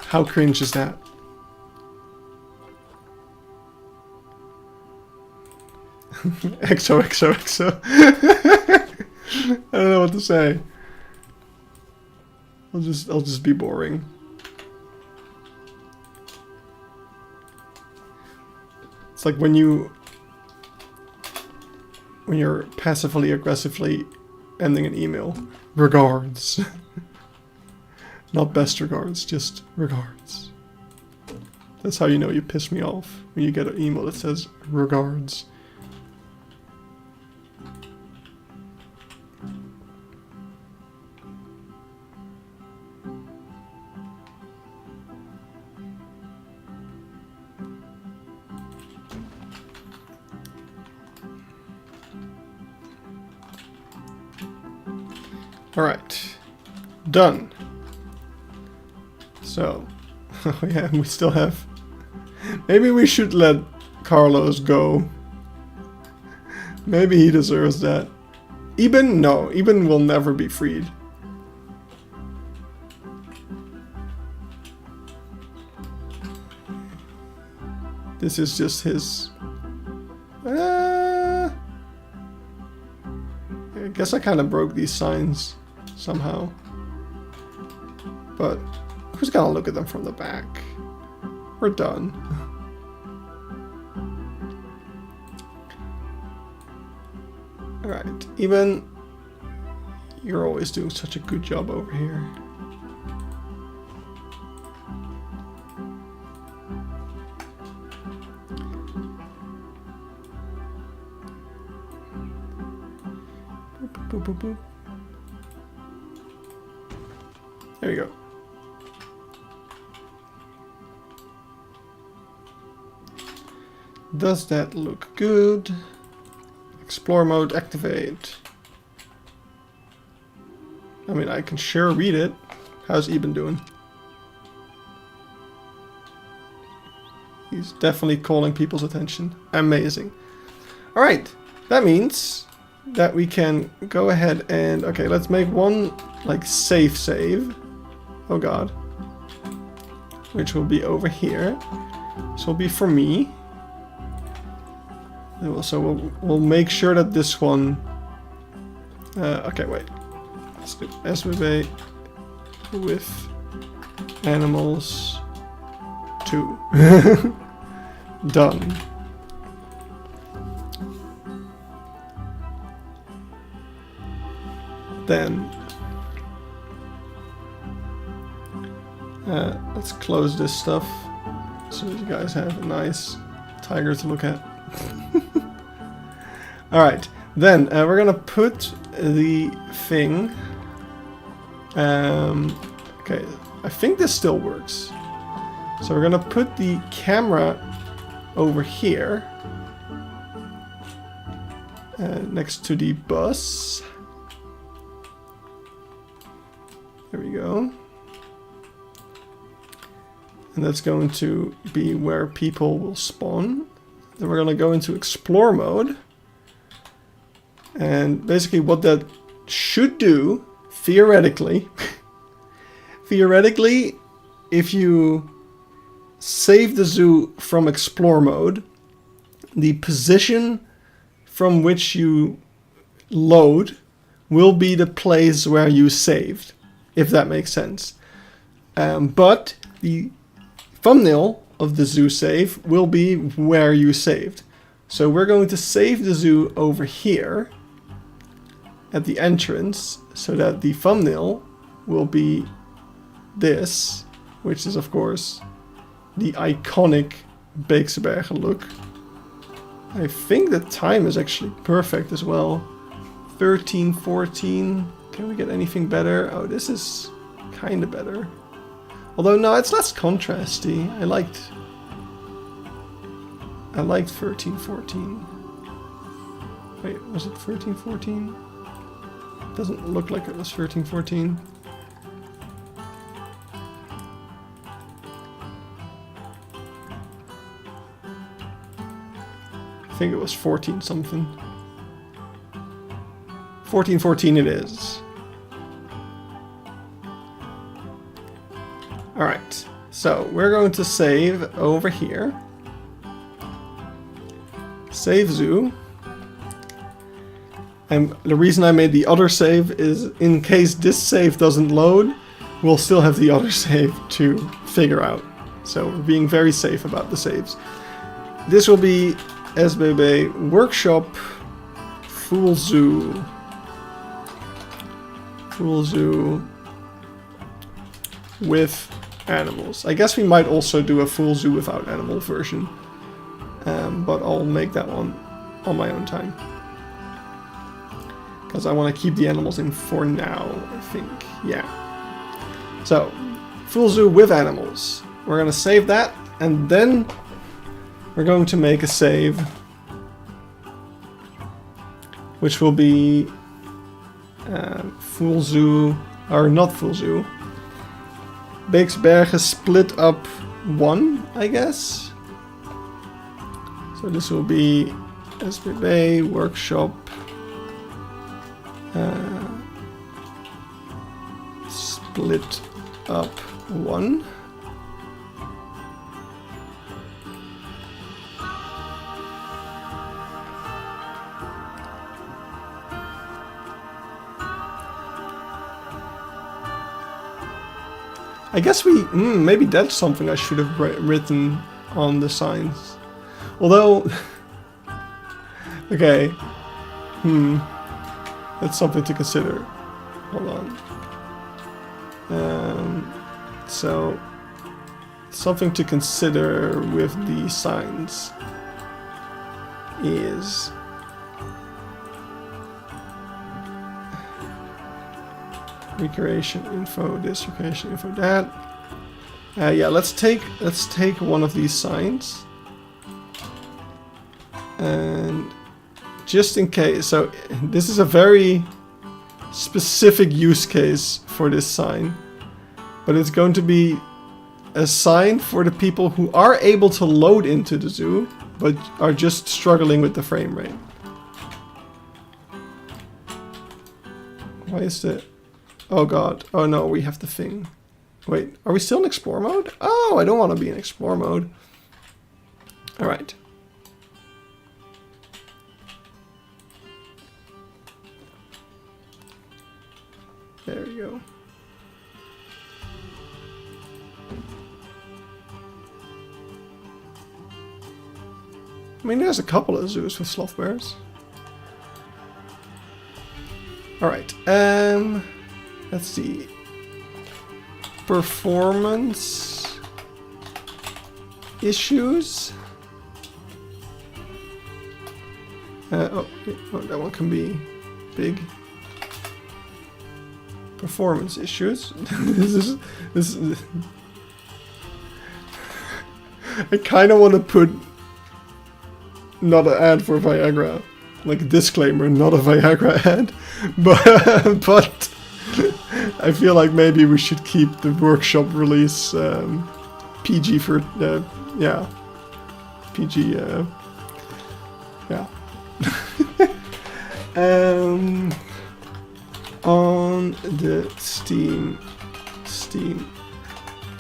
How cringe is that? XOXOXO. I don't know what to say. I'll just be boring. It's like when you're passively aggressively ending an email. Regards. Not best regards, just regards. That's how you know you piss me off. When you get an email that says regards. Alright, done. So, oh yeah, we still have... Maybe we should let Carlos go. Maybe he deserves that. Eben? No, Eben will never be freed. This is just his... I guess I kind of broke these signs somehow. But who's gonna look at them from the back? We're done. Alright, Eben, you're always doing such a good job over here. Boop, boop, boop. There you go. Does that look good? Explore mode activate. I mean, I can sure read it. How's Eben doing? He's definitely calling people's attention. Amazing. Alright, that means that we can go ahead and... Okay, let's make one, like, safe save. Oh god. Which will be over here. This will be for me. So we'll make sure that this one. Okay, wait. Let's do SBB with animals 2. Done. Then let's close this stuff so you guys have a nice tiger to look at. Alright, then we're gonna put the thing. Okay, I think this still works. So we're gonna put the camera over here next to the bus. There we go. And that's going to be where people will spawn. Then we're going to go into explore mode. And basically what that should do, theoretically, theoretically, if you save the zoo from explore mode, the position from which you load will be the place where you saved. If that makes sense. But the thumbnail of the zoo save will be where you saved. So we're going to save the zoo over here at the entrance so that the thumbnail will be this, which is of course the iconic Beekse Bergen look. I think the time is actually perfect as well. 13:14. Can we get anything better? Oh, this is kind of better. Although, no, it's less contrasty. I liked 13:14. Wait, was it 13:14? Doesn't look like it was 13:14. I think it was 14 something. 14:14 it is. Alright, so we're going to save over here. Save zoo. And the reason I made the other save is in case this save doesn't load, we'll still have the other save to figure out. So we're being very safe about the saves. This will be SBB Workshop Full Zoo. Full Zoo with animals. I guess we might also do a full zoo without animal version. But I'll make that one on my own time. Because I want to keep the animals in for now, I think. Yeah. So, full zoo with animals. We're going to save that, and then we're going to make a save. Which will be full zoo, or not full zoo. Beekse Bergen split up 1, I guess. So this will be SBB Workshop split up 1. I guess maybe that's something I should have written on the signs. Although, okay, that's something to consider. Hold on. So, something to consider with the signs is recreation info, this recreation info, that. Yeah, let's take one of these signs, and just in case. So this is a very specific use case for this sign, but it's going to be a sign for the people who are able to load into the zoo, but are just struggling with the frame rate. Why is that? Oh god. Oh no, we have the thing. Wait, are we still in explore mode? Oh, I don't want to be in explore mode. Alright. There you go. I mean, there's a couple of zoos with sloth bears. Alright, let's see. Performance issues. Oh, that one can be big. Performance issues. this is I kind of want to put not an ad for Viagra, like a disclaimer, not a Viagra ad, but I feel like maybe we should keep the workshop release PG for yeah, PG yeah. On the Steam,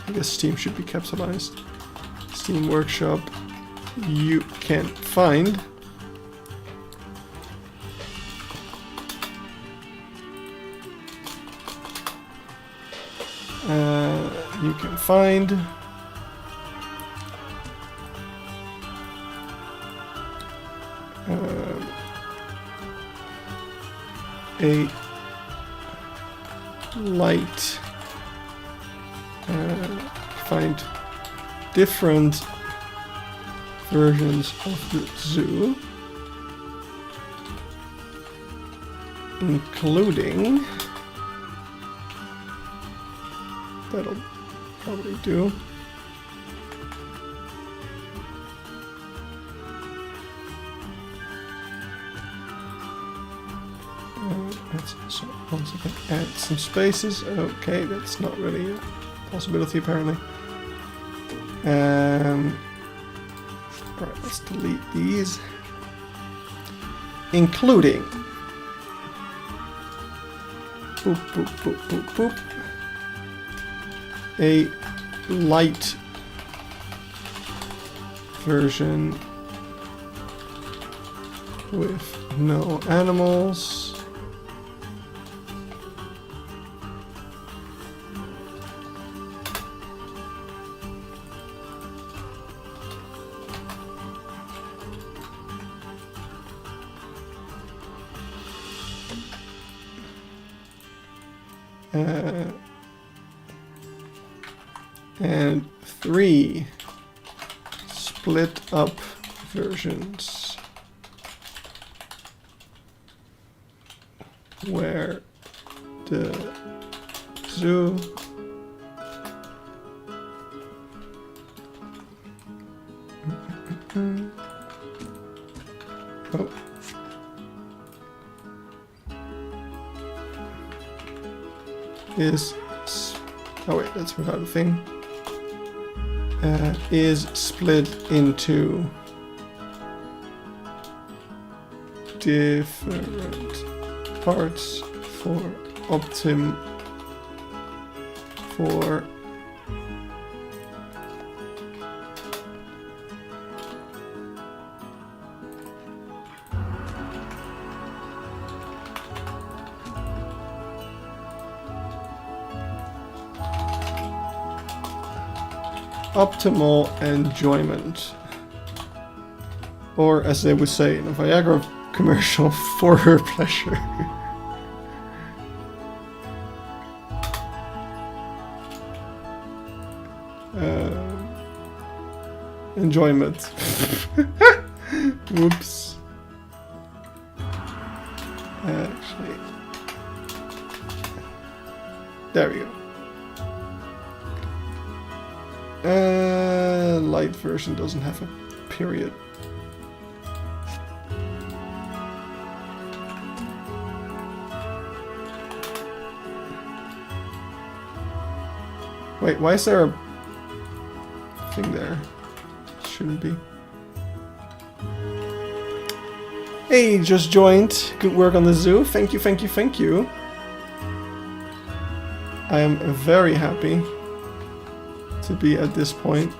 I guess Steam should be capitalized. Steam Workshop, you can find a light, find different versions of the zoo, including, that'll probably do, so once again add some spaces. Okay, that's not really a possibility apparently. Right, let's delete these, including boop, boop, boop, boop, boop, a light version with no animals. And 3 split up versions where the zoo is, oh wait, that's without a thing, is split into different parts for optimum for optimal enjoyment, or as they would say in a Viagra commercial, for her pleasure. Enjoyment. Whoops. Actually, there we go. Light version doesn't have a period. Wait, why is there a thing there? Shouldn't be. Hey, just joined. Good work on the zoo. Thank you, thank you, thank you. I am very happy to be at this point.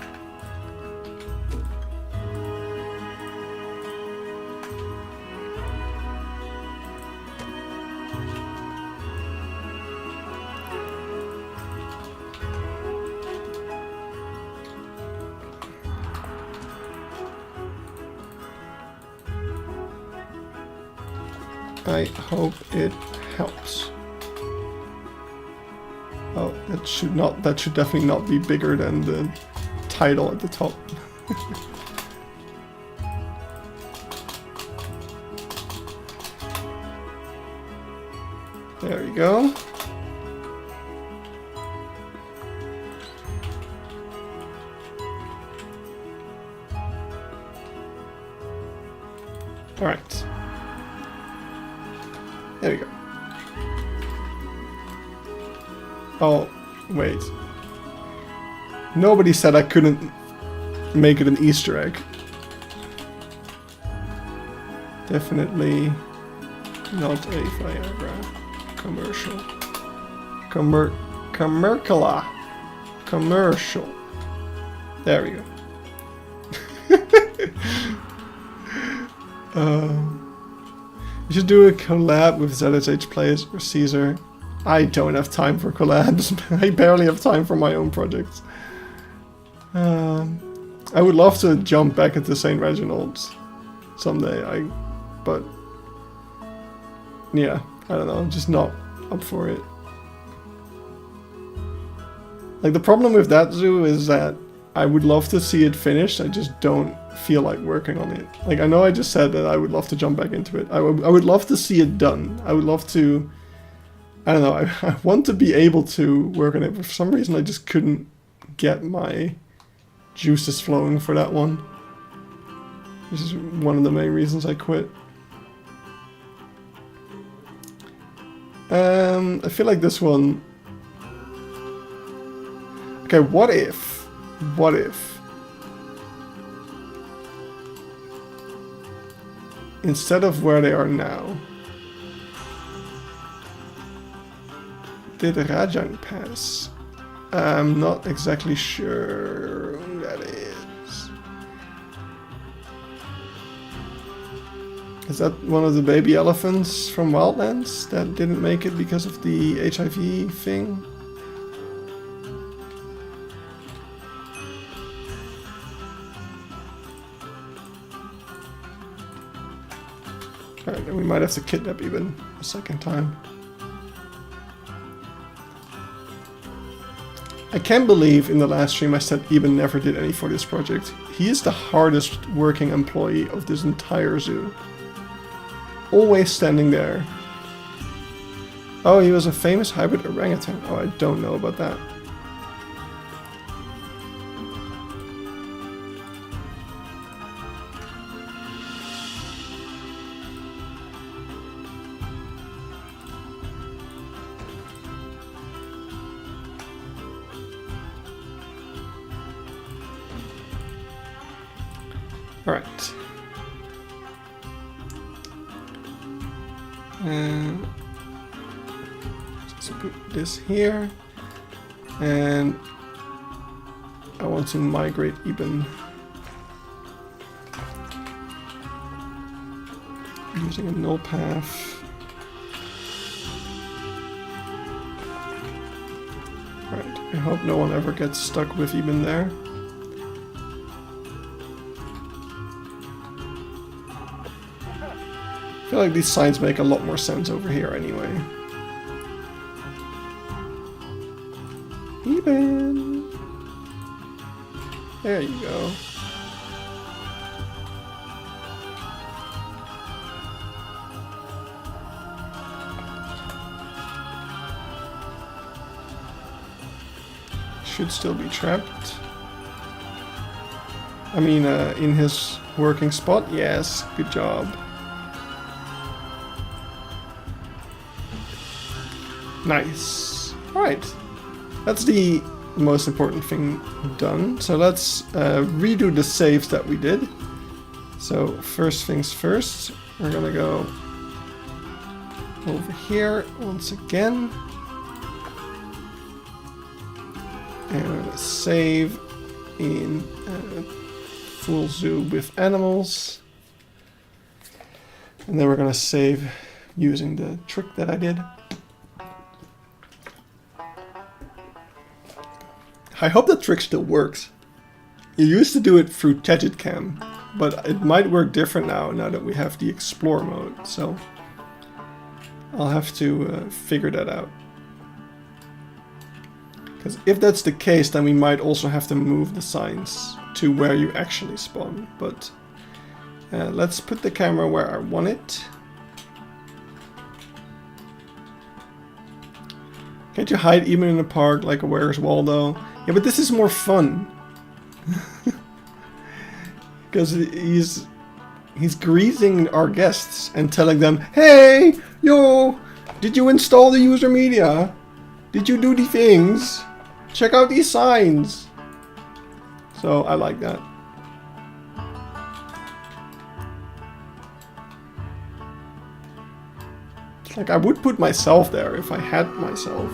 I hope it helps. Oh, that should definitely not be bigger than the title at the top. There we go. All right. There we go. Oh, wait. Nobody said I couldn't make it an Easter egg. Definitely not a Viagra commercial. Commercial. There we go. You should do a collab with ZSH Plays or Caesar. I don't have time for collabs. I barely have time for my own projects. I would love to jump back into St. Reginald's someday. But yeah, I don't know. I'm just not up for it. Like, the problem with that zoo is that I would love to see it finished. I just don't feel like working on it. Like, I know I just said that I would love to jump back into it. I would love to see it done. I would love to... I don't know. I want to be able to work on it, but for some reason I just couldn't get my juices flowing for that one. This is one of the main reasons I quit. I feel like this one... Okay, what if... instead of where they are now, did Rajang pass? I'm not exactly sure who that is. Is that one of the baby elephants from Wildlands that didn't make it because of the HIV thing? Alright, then we might have to kidnap Eben a second time. I can't believe in the last stream I said Eben never did any for this project. He is the hardest working employee of this entire zoo. Always standing there. Oh, he was a famous hybrid orangutan. Oh, I don't know about that. Alright. And just put this here. And I want to migrate Eben using a null path. Alright, I hope no one ever gets stuck with Eben there. I feel like these signs make a lot more sense over here anyway. Eben! There you go. Should still be trapped. I mean, in his working spot? Yes, good job. Nice. Alright. That's the most important thing done. So let's redo the saves that we did. So first things first, we're gonna go over here once again. And we're gonna save in full zoo with animals. And then we're gonna save using the trick that I did. I hope that trick still works. You used to do it through Cam, but it might work different now that we have the Explore mode, so I'll have to figure that out. Because if that's the case, then we might also have to move the signs to where you actually spawn. But let's put the camera where I want it. Can't you hide even in a park like a Where's Waldo? Yeah, but this is more fun. Because he's greeting our guests and telling them, hey, yo, did you install the user media? Did you do the things? Check out these signs. So I like that. It's like I would put myself there if I had myself.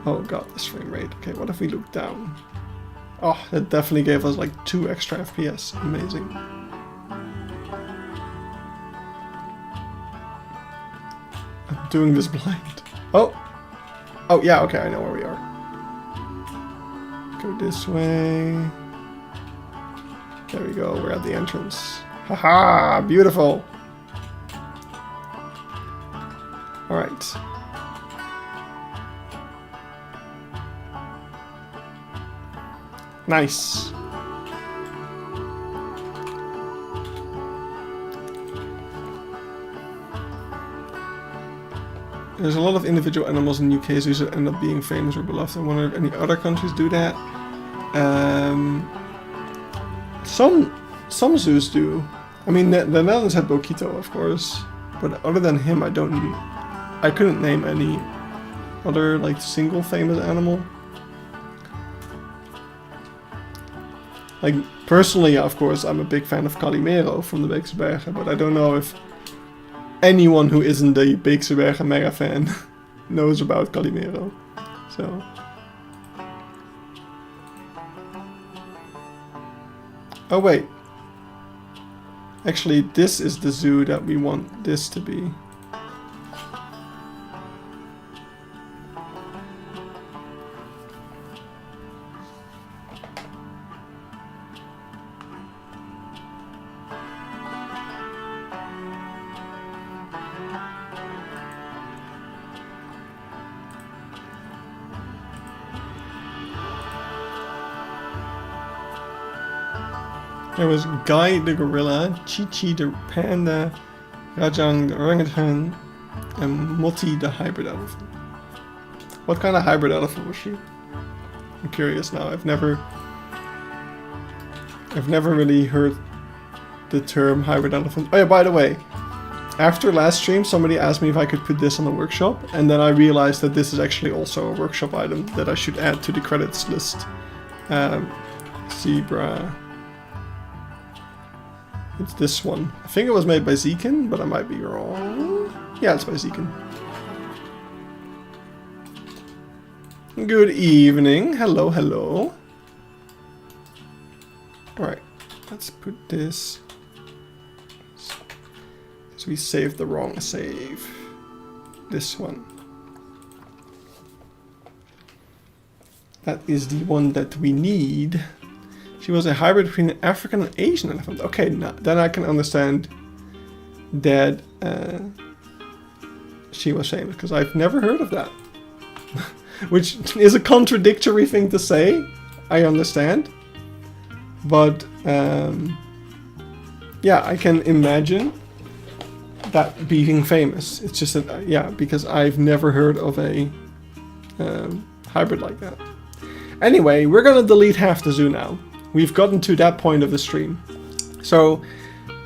Oh god, this frame rate. Okay, what if we look down? Oh, that definitely gave us like 2 extra FPS. Amazing. I'm doing this blind. Oh! Oh, yeah, okay, I know where we are. Go this way. There we go, we're at the entrance. Haha, beautiful! Alright. Nice. There's a lot of individual animals in UK zoos that end up being famous or beloved. I wonder if any other countries do that. Some zoos do. I mean, the Netherlands had Bokito, of course, but other than him, I couldn't name any other like single famous animal. Like personally, of course, I'm a big fan of Calimero from the Beekse Bergen, but I don't know if anyone who isn't a Beekse Bergen mega fan knows about Calimero. So oh wait. Actually, this is the zoo that we want this to be. There was Guy the gorilla, Chi-Chi the panda, Rajang the orangutan, and Moti the hybrid elephant. What kind of hybrid elephant was she? I'm curious now. I've never really heard the term hybrid elephant. Oh yeah, by the way, after last stream somebody asked me if I could put this on the workshop, and then I realized that this is actually also a workshop item that I should add to the credits list. Zebra. It's this one. I think it was made by Zekin, but I might be wrong. Yeah, it's by Zekin. Good evening. Hello, hello. Alright, let's put this. Because we saved the wrong save. This one. That is the one that we need. She was a hybrid between an African and Asian elephant. Okay, now, then I can understand that she was famous, because I've never heard of that. Which is a contradictory thing to say, I understand. But, yeah, I can imagine that being famous. It's just that, yeah, because I've never heard of a hybrid like that. Anyway, we're gonna delete half the zoo now. We've gotten to that point of the stream. So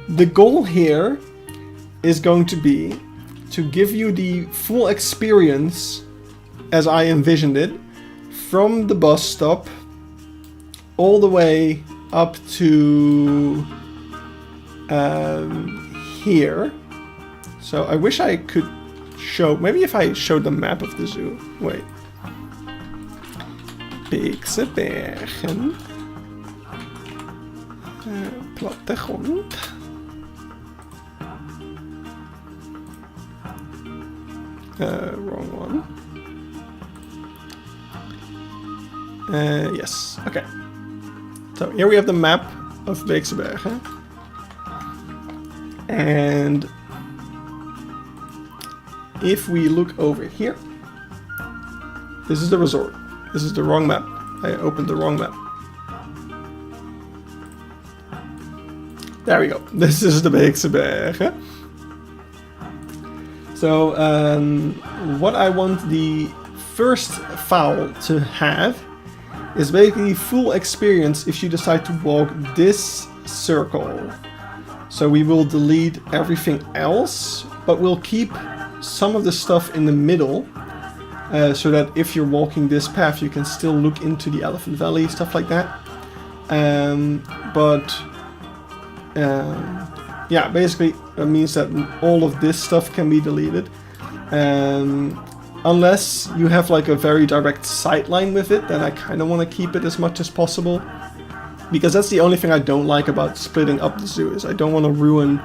the goal here is going to be to give you the full experience as I envisioned it, from the bus stop all the way up to here. So I wish I could show, maybe if I showed the map of the zoo. Wait. Beekse Bergen. Plattegrond. Wrong one. Yes, okay. So here we have the map of Beekse Bergen. And if we look over here, this is the resort. This is the wrong map. I opened the wrong map. There we go. This is the Beekse Bergen. So what I want the first fowl to have is basically full experience if you decide to walk this circle. So we will delete everything else, but we'll keep some of the stuff in the middle, so that if you're walking this path you can still look into the Elephant Valley, stuff like that. Yeah, basically that means that all of this stuff can be deleted. Unless you have like a very direct sightline with it, then I kind of want to keep it as much as possible. Because that's the only thing I don't like about splitting up the zoo, is I don't want to ruin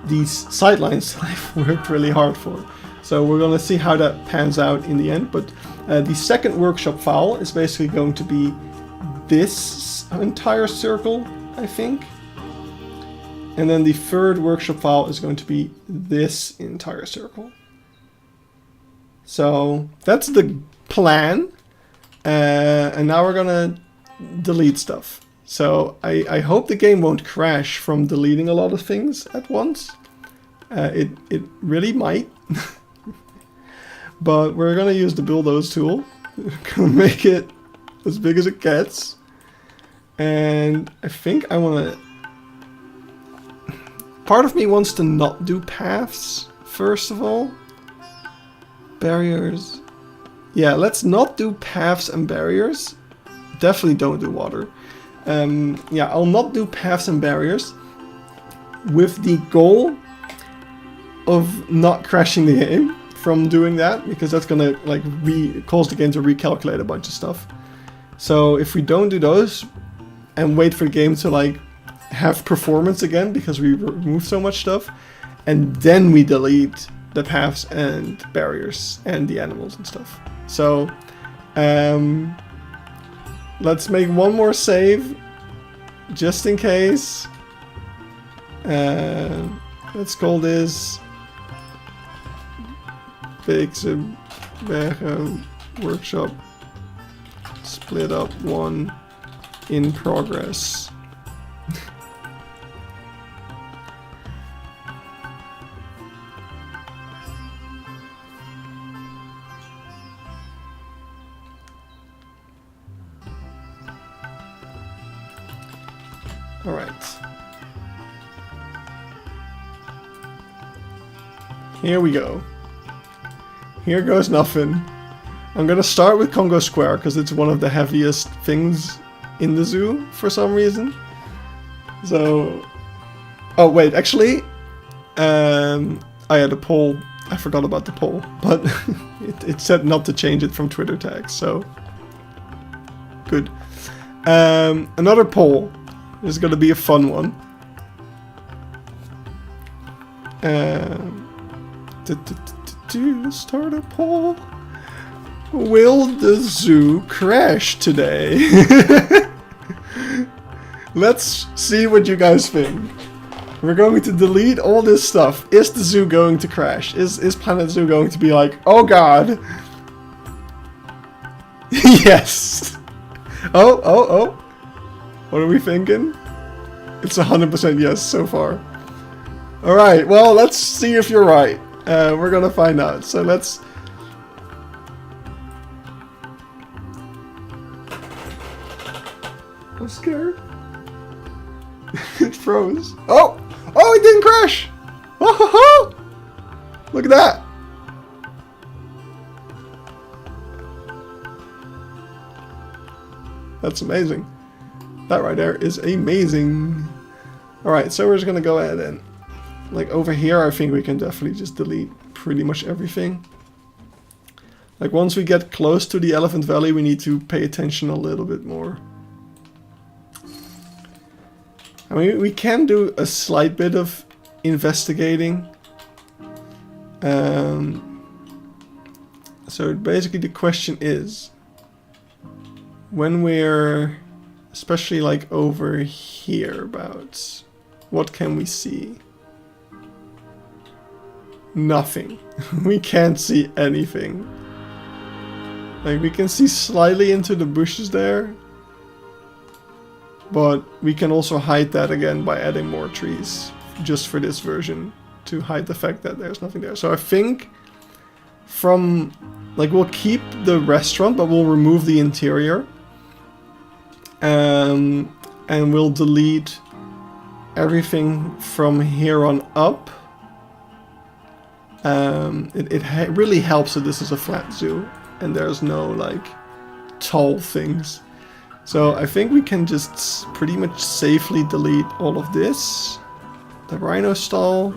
these sightlines that I've worked really hard for. So we're going to see how that pans out in the end. But the second workshop file is basically going to be this entire circle, I think. And then the third workshop file is going to be this entire circle. So that's the plan. And now we're gonna delete stuff. So I hope the game won't crash from deleting a lot of things at once. It really might. But we're gonna use the bulldoze tool. Gonna make it as big as it gets. And I think I wanna... Part of me wants to not do paths, first of all. Barriers. Yeah, let's not do paths and barriers. Definitely don't do water. Yeah, I'll not do paths and barriers with the goal of not crashing the game from doing that, because that's gonna like cause the game to recalculate a bunch of stuff. So if we don't do those and wait for the game to like have performance again because we remove so much stuff, and then we delete the paths and barriers and the animals and stuff. So let's make one more save just in case. Let's call this Beekse Bergen Workshop Split Up 1 in progress. All right. Here we go. Here goes nothing. I'm gonna start with Congo Square because it's one of the heaviest things in the zoo for some reason. So, oh wait, actually, I had a poll. I forgot about the poll, but it said not to change it from Twitter tags. So, good. Another poll. This is gonna be a fun one. Start a poll. Will the zoo crash today? Let's see what you guys think. We're going to delete all this stuff. Is the zoo going to crash? Is Planet Zoo going to be like, oh god? Yes. Oh. What are we thinking? It's 100% yes so far. Alright, well, let's see if you're right. We're gonna find out. So let's... I'm scared. It froze. Oh! Oh, it didn't crash! Oh, look at that! That's amazing. That right there is amazing. Alright, so we're just gonna go ahead and... Like over here, I think we can definitely just delete pretty much everything. Like once we get close to the Elephant Valley, we need to pay attention a little bit more. I mean, we can do a slight bit of investigating. So basically the question is, when we're, especially like over here abouts, what can we see? nothing. We can't see anything. Like, we can see slightly into the bushes there. But we can also hide that again by adding more trees. Just for this version. To hide the fact that there's nothing there. So I think from... Like, we'll keep the restaurant, but we'll remove the interior. And we'll delete everything from here on up. It really helps that this is a flat zoo. And there's no, like, tall things. So I think we can just pretty much safely delete all of this. The rhino stall.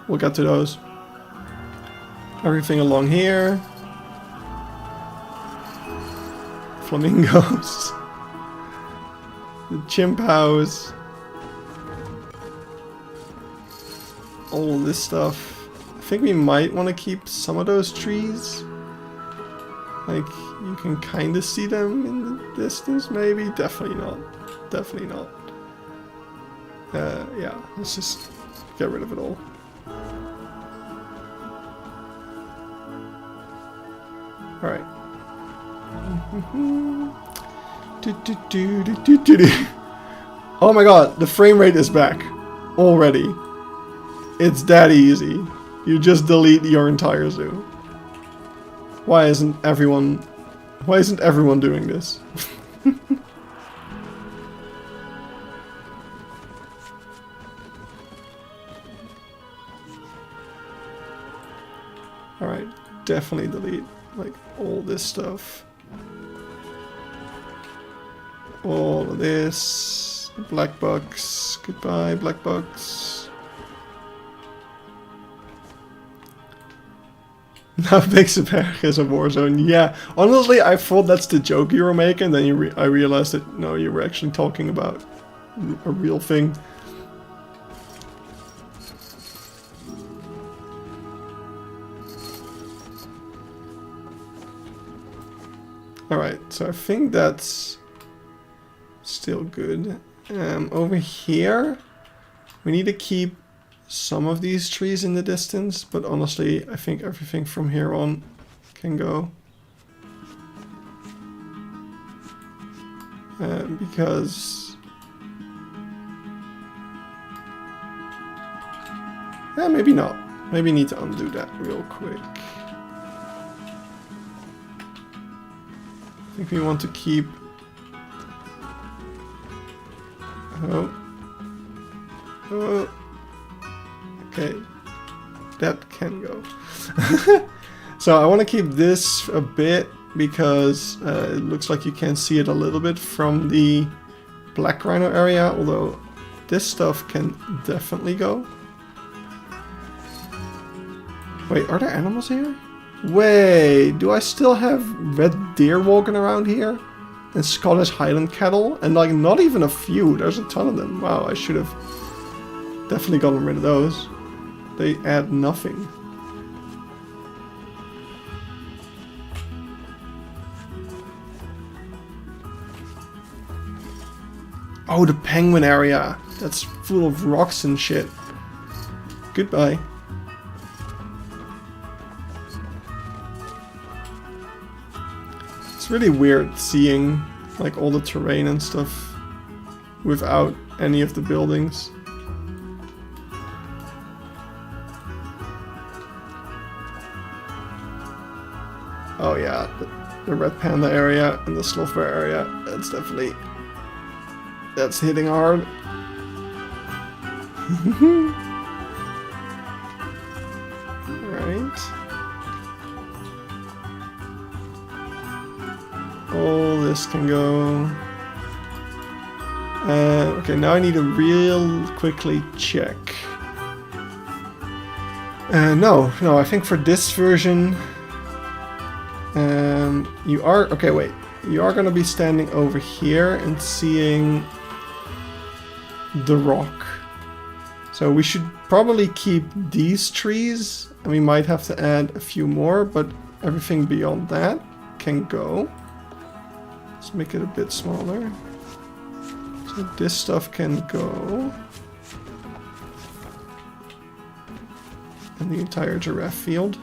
We'll get to those. Everything along here. Flamingos. The chimp house. All this stuff. I think we might want to keep some of those trees. Like, you can kind of see them in the distance, maybe? Definitely not. Definitely not. Yeah, let's just get rid of it all. Alright. Oh my god, the frame rate is back. Already. It's that easy. You just delete your entire zoo. Why isn't everyone doing this? Alright, definitely delete like all this stuff. All of this. Black box. Goodbye, black box. Now Beekse Bergen is a war zone. Yeah, honestly, I thought that's the joke you were making. Then I realized that no, you were actually talking about a real thing. All right, so I think that's still good. Over here, we need to keep some of these trees in the distance, but honestly, I think everything from here on can go. Because... yeah, maybe not. Maybe need to undo that real quick. I think we want to keep... oh. Oh. Okay, that can go. So I want to keep this a bit because it looks like you can see it a little bit from the black rhino area, although this stuff can definitely go. Wait, are there animals here? Wait, do I still have red deer walking around here? And Scottish Highland cattle? And like not even a few, there's a ton of them. Wow, I should have definitely gotten rid of those. They add nothing. Oh, the penguin area. That's full of rocks and shit. Goodbye. It's really weird seeing like all the terrain and stuff without any of the buildings. Oh yeah, the red panda area and the sloth bear area, that's definitely... that's hitting hard. Alright. All this can go. Okay, now I need to real quickly check. No, I think for this version... you are... okay, wait. You are going to be standing over here and seeing the rock. So we should probably keep these trees. And we might have to add a few more, but everything beyond that can go. Let's make it a bit smaller. So this stuff can go. and the entire giraffe field.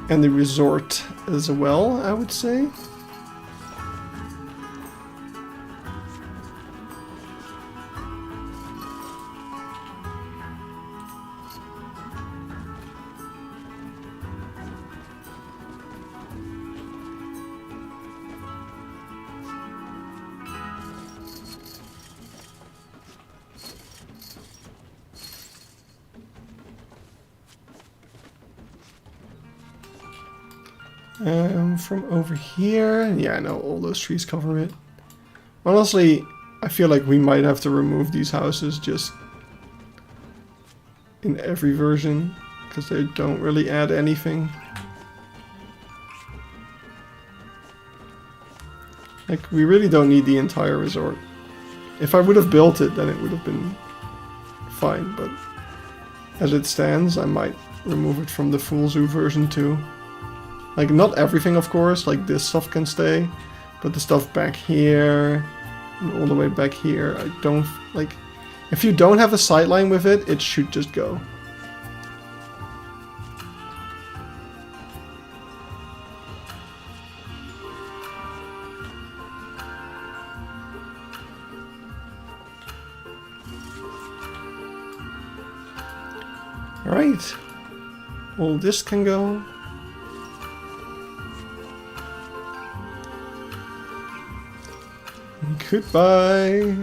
And the resort as well, I would say. From over here, yeah, I know all those trees cover it. Honestly, I feel like we might have to remove these houses just in every version, because they don't really add anything. Like, we really don't need the entire resort. If I would have built it, then it would have been fine, but as it stands, I might remove it from the full zoo version too. Like, not everything, of course, like this stuff can stay, but the stuff back here, and all the way back here, I don't, like, if you don't have a sightline with it, it should just go. Alright, all this can go. Goodbye.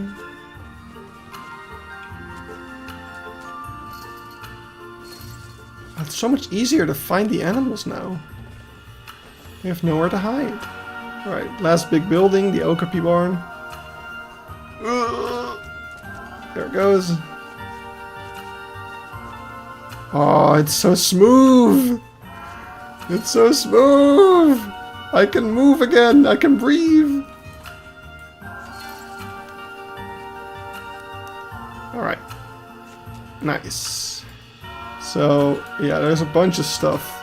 It's so much easier to find the animals now. They have nowhere to hide. Alright, last big building, the Okapi barn. There it goes. Oh, it's so smooth. It's so smooth. I can move again. I can breathe. Alright. Nice. So, yeah, there's a bunch of stuff.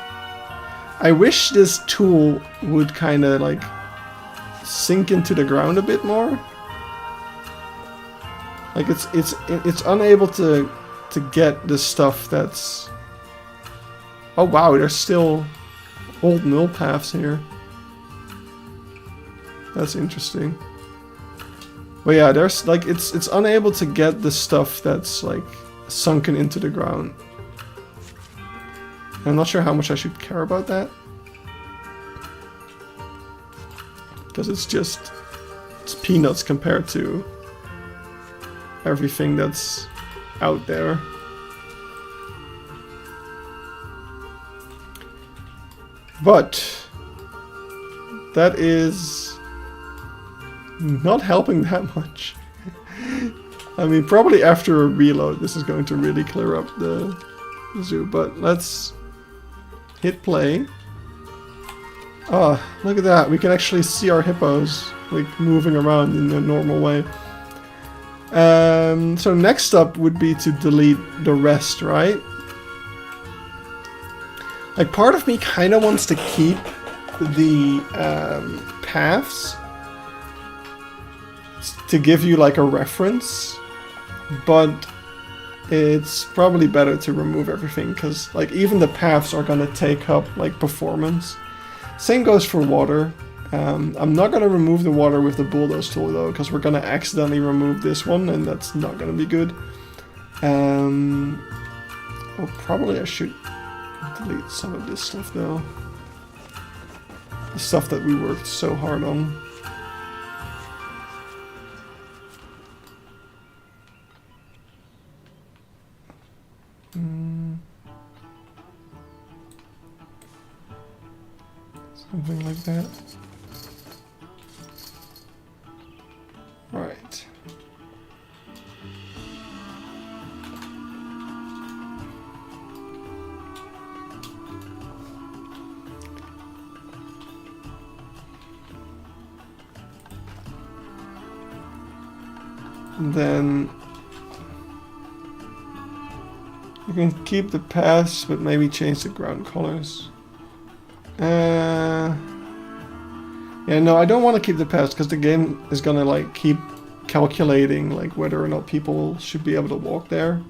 I wish this tool would kind of, like, sink into the ground a bit more. Like, it's unable to get the stuff that's... Oh wow, there's still old mill paths here. That's interesting. But yeah, there's like it's unable to get the stuff that's like sunken into the ground. I'm not sure how much I should care about that. Because it's peanuts compared to everything that's out there. But that is not helping that much. I mean, probably after a reload this is going to really clear up the zoo, but let's hit play. Oh, look at that. We can actually see our hippos like moving around in a normal way. So next up would be to delete the rest, right? Like, part of me kind of wants to keep the paths to give you like a reference, but it's probably better to remove everything, because like even the paths are gonna take up like performance. Same goes for water. I'm not gonna remove the water with the bulldoze tool though, because we're gonna accidentally remove this one, and that's not gonna be good. Oh, probably I should delete some of this stuff though. The stuff that we worked so hard on. Something like that. Right. And then You can keep the paths, but maybe change the ground colors. Yeah, no, I don't want to keep the paths because the game is gonna like keep calculating like whether or not people should be able to walk there.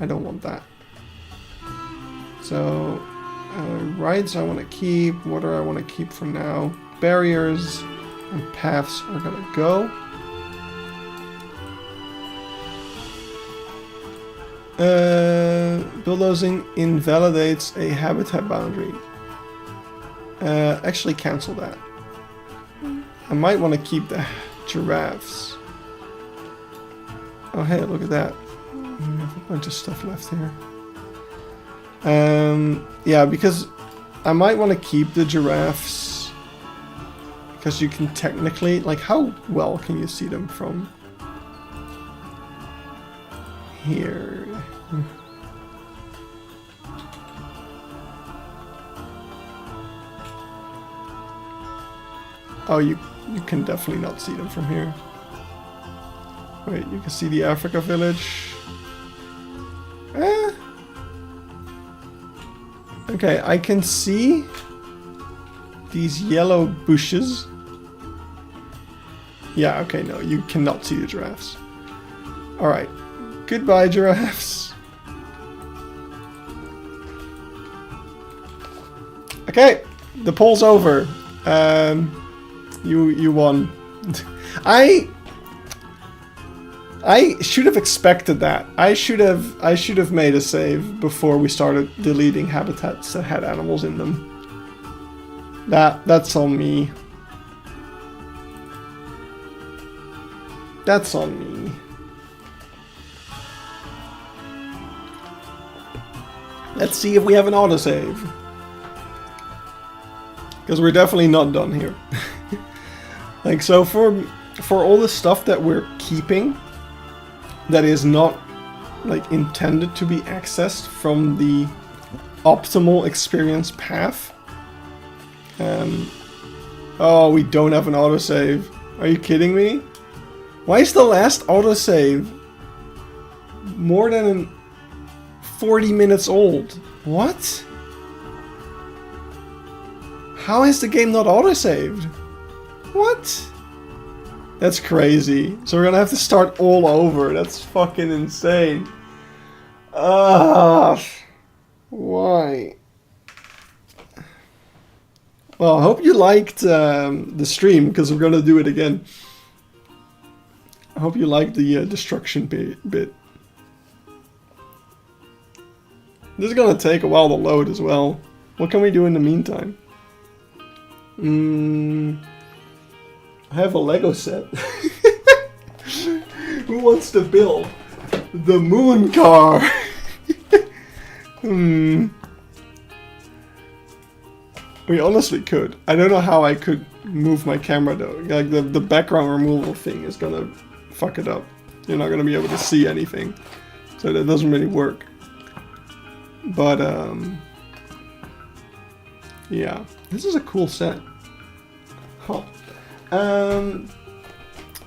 I don't want that. So, rides I want to keep. Water I want to keep for now. Barriers and paths are gonna go. Bulldozing invalidates a habitat boundary. Actually cancel that. I might want to keep the giraffes. Oh hey, look at that. We have a bunch of stuff left here. Yeah, because I might want to keep the giraffes. Because you can technically, like, how well can you see them from here? Oh, you can definitely not see them from here. Wait, you can see the Africa village. Okay, I can see these yellow bushes. Yeah, okay, no, you cannot see the giraffes. Alright, goodbye giraffes. Okay, the poll's over. You won. I should have expected that. I should have made a save before we started deleting habitats that had animals in them. That's on me. That's on me. Let's see if we have an autosave. Because we're definitely not done here. Like, so for all the stuff that we're keeping that is not like intended to be accessed from the optimal experience path. Oh, we don't have an autosave. Are you kidding me? Why is the last autosave more than 40 minutes old? What? How is the game not autosaved? What? That's crazy. So we're gonna have to start all over. That's fucking insane. Why? Well, I hope you liked the stream, because we're gonna do it again. I hope you liked the destruction bit. This is gonna take a while to load as well. What can we do in the meantime? I have a Lego set. Who wants to build the moon car? We honestly could. I don't know how I could move my camera though. Like the background removal thing is gonna fuck it up. You're not gonna be able to see anything. So that doesn't really work. But yeah. This is a cool set. Huh.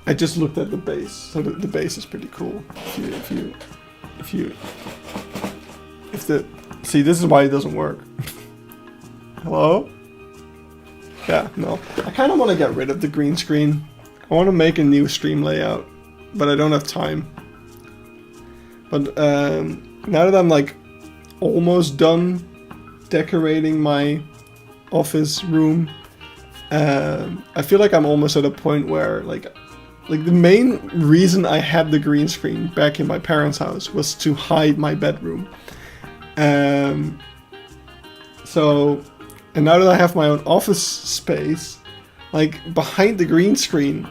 I just looked at the base, so the base is pretty cool. See, this is why it doesn't work. Hello? Yeah, no. I kind of want to get rid of the green screen. I want to make a new stream layout, but I don't have time. But now that I'm like almost done decorating my office room, I feel like I'm almost at a point where like the main reason I had the green screen back in my parents' house was to hide my bedroom. So, and now that I have my own office space, like behind the green screen,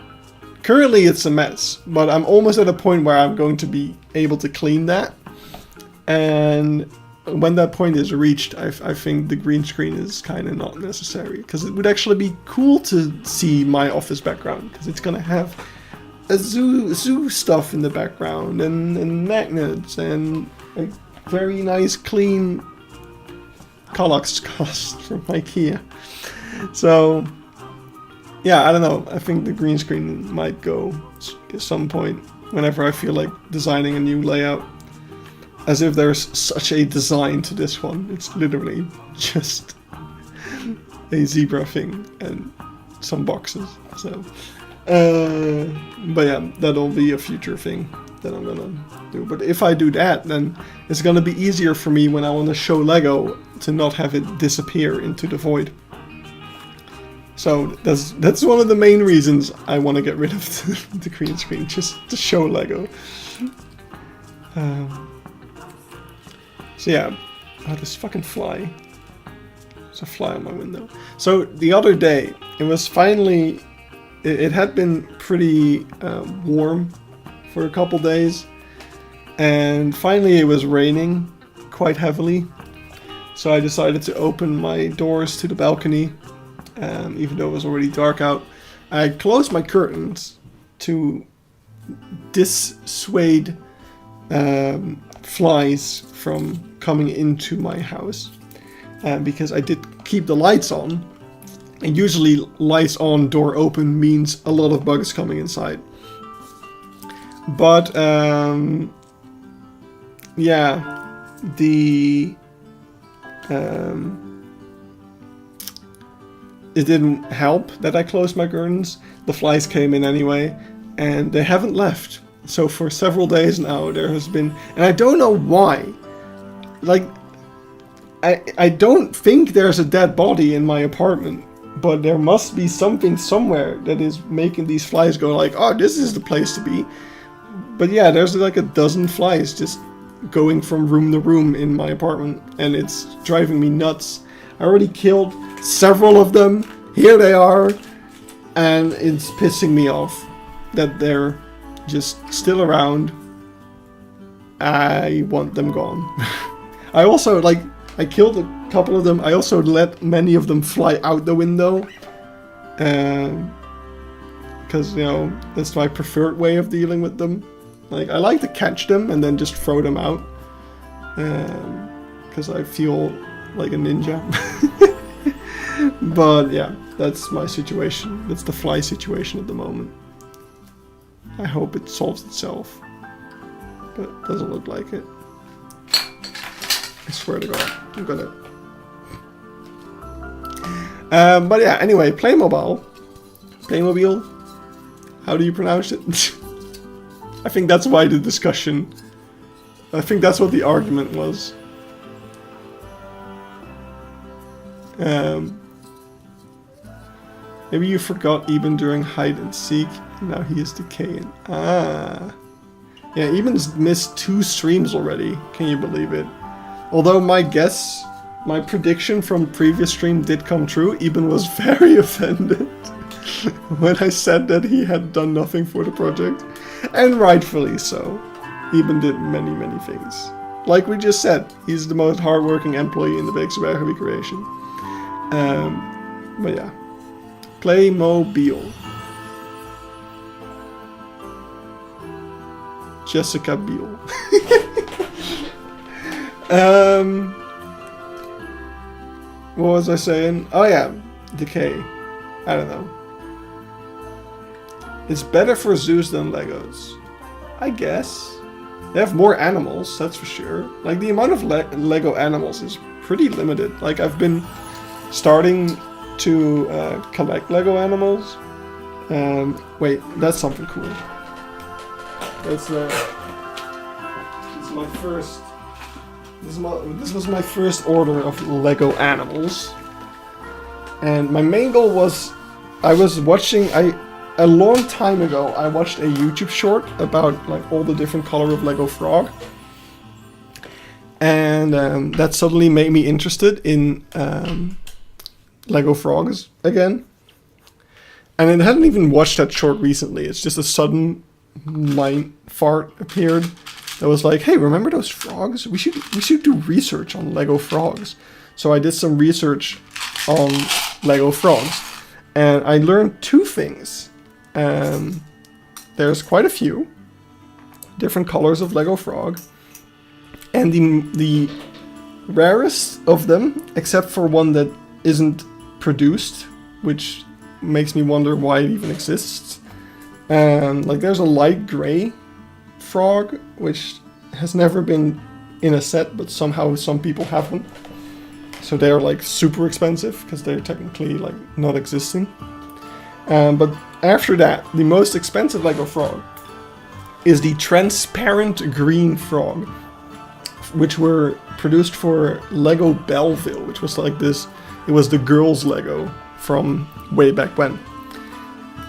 currently it's a mess, but I'm almost at a point where I'm going to be able to clean that. And when that point is reached, I think the green screen is kind of not necessary, because it would actually be cool to see my office background, because it's gonna have a zoo stuff in the background and magnets and a very nice clean Kallax cast from IKEA. So yeah, I don't know. I think the green screen might go at some point whenever I feel like designing a new layout. as if there's such a design to this one. It's literally just a zebra thing and some boxes. So, but yeah, that'll be a future thing that I'm gonna do. But if I do that, then it's gonna be easier for me when I want to show Lego to not have it disappear into the void. So that's one of the main reasons I want to get rid of the green screen, just to show Lego. So yeah, oh, this fucking fly. There's a fly on my window. So the other day, it was finally, it had been pretty warm for a couple days, and finally it was raining quite heavily. So I decided to open my doors to the balcony, even though it was already dark out. I closed my curtains to dissuade flies from coming into my house, because I did keep the lights on, and usually lights on, door open means a lot of bugs coming inside. But yeah, it didn't help that I closed my curtains. The flies came in anyway, and they haven't left. So for several days now there has been, and I don't know why. Like, I don't think there's a dead body in my apartment, but there must be something somewhere that is making these flies go like, oh, this is the place to be. But yeah, there's like a dozen flies just going from room to room in my apartment, and it's driving me nuts. I already killed several of them. Here they are, and it's pissing me off that they're just still around. I want them gone. I also, like, I killed a couple of them. I also let many of them fly out the window, because, you know, that's my preferred way of dealing with them. Like, I like to catch them and then just throw them out, because I feel like a ninja. But yeah, that's my situation. That's the fly situation at the moment. I hope it solves itself, but it doesn't look like it. I swear to God, I'm gonna. But yeah, anyway, Playmobil. How do you pronounce it? I think that's why the discussion. I think that's what the argument was. Maybe you forgot Eben during hide and seek. Now he is decaying. Ah. Yeah, Eben's missed 2 streams already. Can you believe it? Although my guess, my prediction from previous stream did come true, Eben was very offended when I said that he had done nothing for the project. And rightfully so. Eben did many, many things. Like we just said, he's the most hardworking employee in the Beekse Bergen recreation. But yeah. Playmobil. Jessica Biel. What was I saying? Oh yeah, decay. I don't know. It's better for zoos than Legos, I guess. They have more animals, that's for sure. Like, the amount of Lego animals is pretty limited. Like, I've been starting to collect Lego animals. Wait, that's something cool. That's my first. This was my first order of Lego animals, and my main goal was, I was watching. A long time ago, I watched a YouTube short about like all the different color of Lego frog, and that suddenly made me interested in Lego frogs again. And I hadn't even watched that short recently. It's just a sudden mind fart appeared that was like, hey, remember those frogs? We should do research on Lego frogs. So I did some research on Lego frogs, and I learned 2 things. There's quite a few different colors of Lego frog, and the rarest of them, except for one that isn't produced, which makes me wonder why it even exists. Like, there's a light gray frog which has never been in a set, but somehow some people have them. So they're like super expensive because they're technically like not existing. But after that, the most expensive Lego frog is the transparent green frog, which were produced for Lego Belleville, which was like this. It was the girls' Lego from way back when.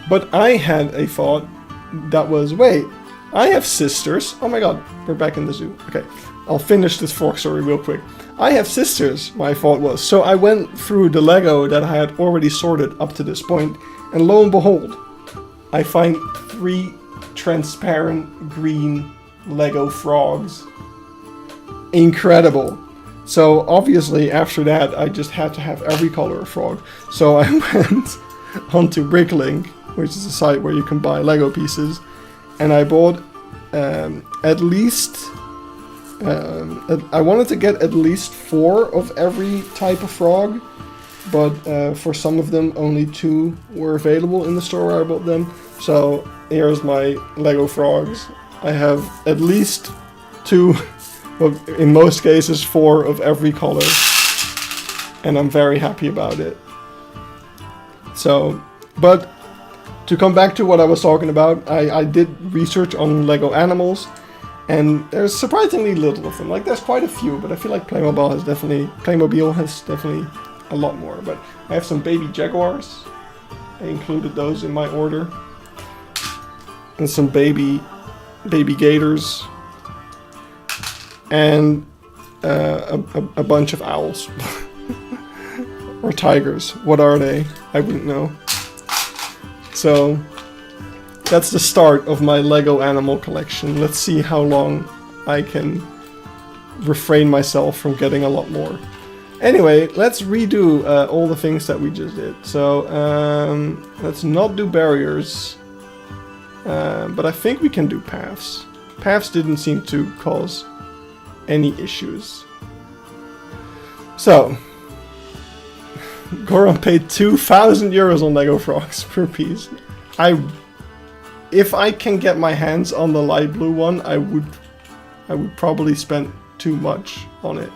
But I had a thought that was, wait, I have sisters. Oh my god, we're back in the zoo. Okay, I'll finish this frog story real quick. I have sisters, my thought was. So I went through the Lego that I had already sorted up to this point, and lo and behold, I find 3 transparent green Lego frogs. Incredible. So obviously after that I just had to have every color of frog. So I went onto Bricklink, which is a site where you can buy Lego pieces, and I bought at least I wanted to get at least 4 of every type of frog, but for some of them only 2 were available in the store where I bought them. So here's my Lego frogs. I have at least 2, but in most cases 4 of every color, and I'm very happy about it. So, but to come back to what I was talking about, I did research on Lego animals, and there's surprisingly little of them. Like, there's quite a few, but I feel like Playmobil has definitely a lot more. But I have some baby jaguars. I included those in my order. And some baby gators. And a bunch of owls. Or tigers. What are they? I wouldn't know. So that's the start of my Lego animal collection. Let's see how long I can refrain myself from getting a lot more. Anyway, let's redo all the things that we just did. So let's not do barriers, but I think we can do paths. Paths didn't seem to cause any issues. So Goran paid 2,000 euros on Lego frogs per piece. If I can get my hands on the light blue one, I would probably spend too much on it.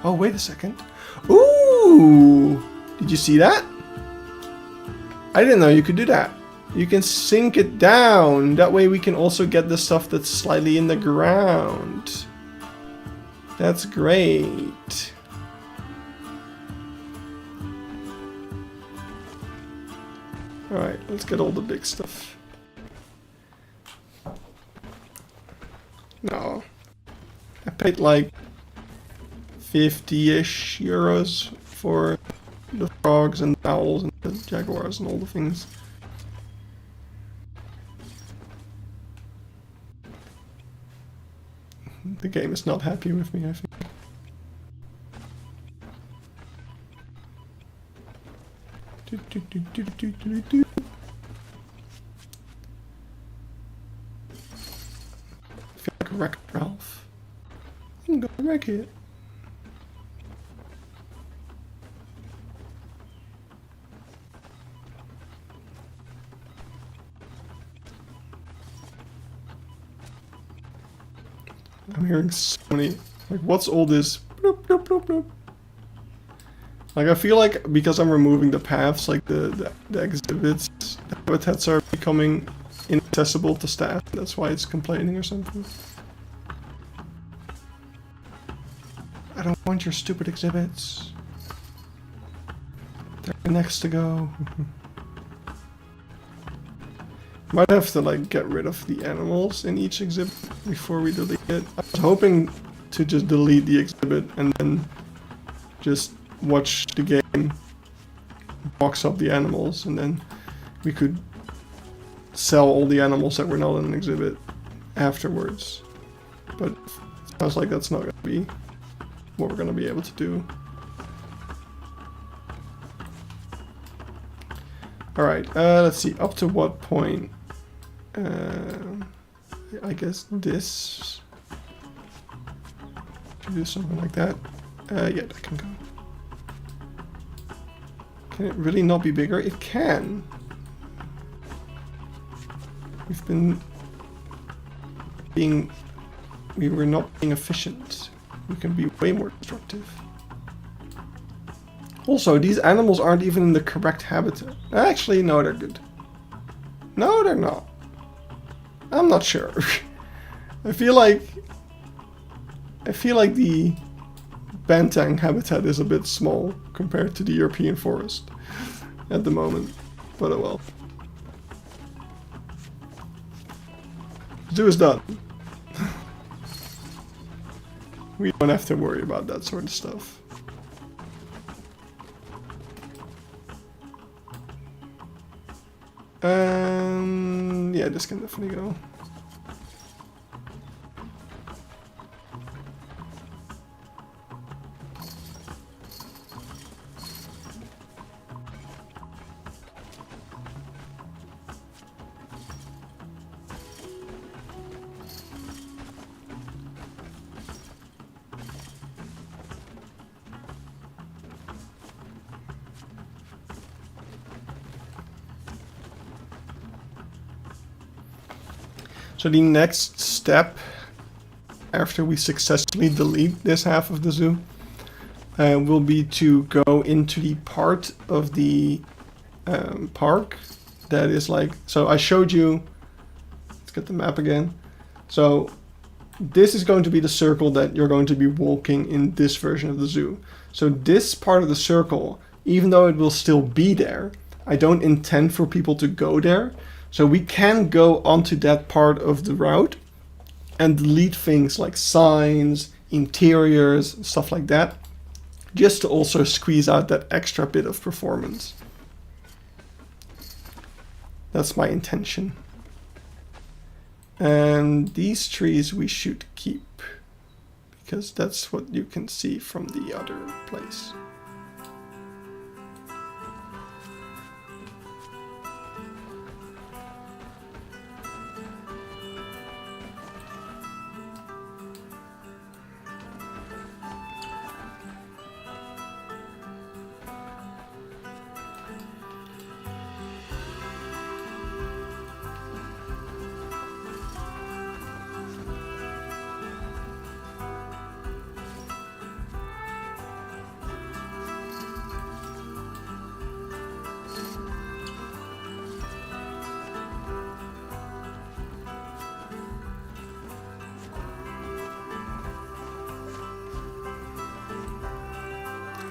Oh, wait a second. Ooh! Did you see that? I didn't know you could do that. You can sink it down. That way we can also get the stuff that's slightly in the ground. That's great. Alright, let's get all the big stuff. No. I paid like 50-ish euros for the frogs and the owls and the jaguars and all the things. The game is not happy with me, I think. I feel like a wreck Ralph. I'm gonna wreck it. I'm hearing so many. Like, what's all this? Bloop, bloop, bloop, bloop. Like, I feel like because I'm removing the paths, like the exhibits, the habitats are becoming inaccessible to staff. That's why it's complaining or something. I don't want your stupid exhibits. They're next to go. Might have to like get rid of the animals in each exhibit before we delete it. I was hoping to just delete the exhibit and then just watch the game box up the animals, and then we could sell all the animals that were not in an exhibit afterwards. But it sounds like that's not going to be what we're going to be able to do. Alright, let's see, up to what point? I guess this should do something like that. Yeah, that can go. Can it really not be bigger? It can. We've been being We were not being efficient. We can be way more destructive. Also, these animals aren't even in the correct habitat. Actually, no, they're good. No, they're not. I'm not sure. I feel like the Bantang habitat is a bit small compared to the European forest at the moment. But oh well. Zoo is done. We don't have to worry about that sort of stuff. Yeah, this can definitely go. So the next step, after we successfully delete this half of the zoo, will be to go into the part of the park that is like... So I showed you... Let's get the map again. So this is going to be the circle that you're going to be walking in this version of the zoo. So this part of the circle, even though it will still be there, I don't intend for people to go there. So we can go onto that part of the route and delete things like signs, interiors, stuff like that, just to also squeeze out that extra bit of performance. That's my intention. And these trees we should keep, because that's what you can see from the other place.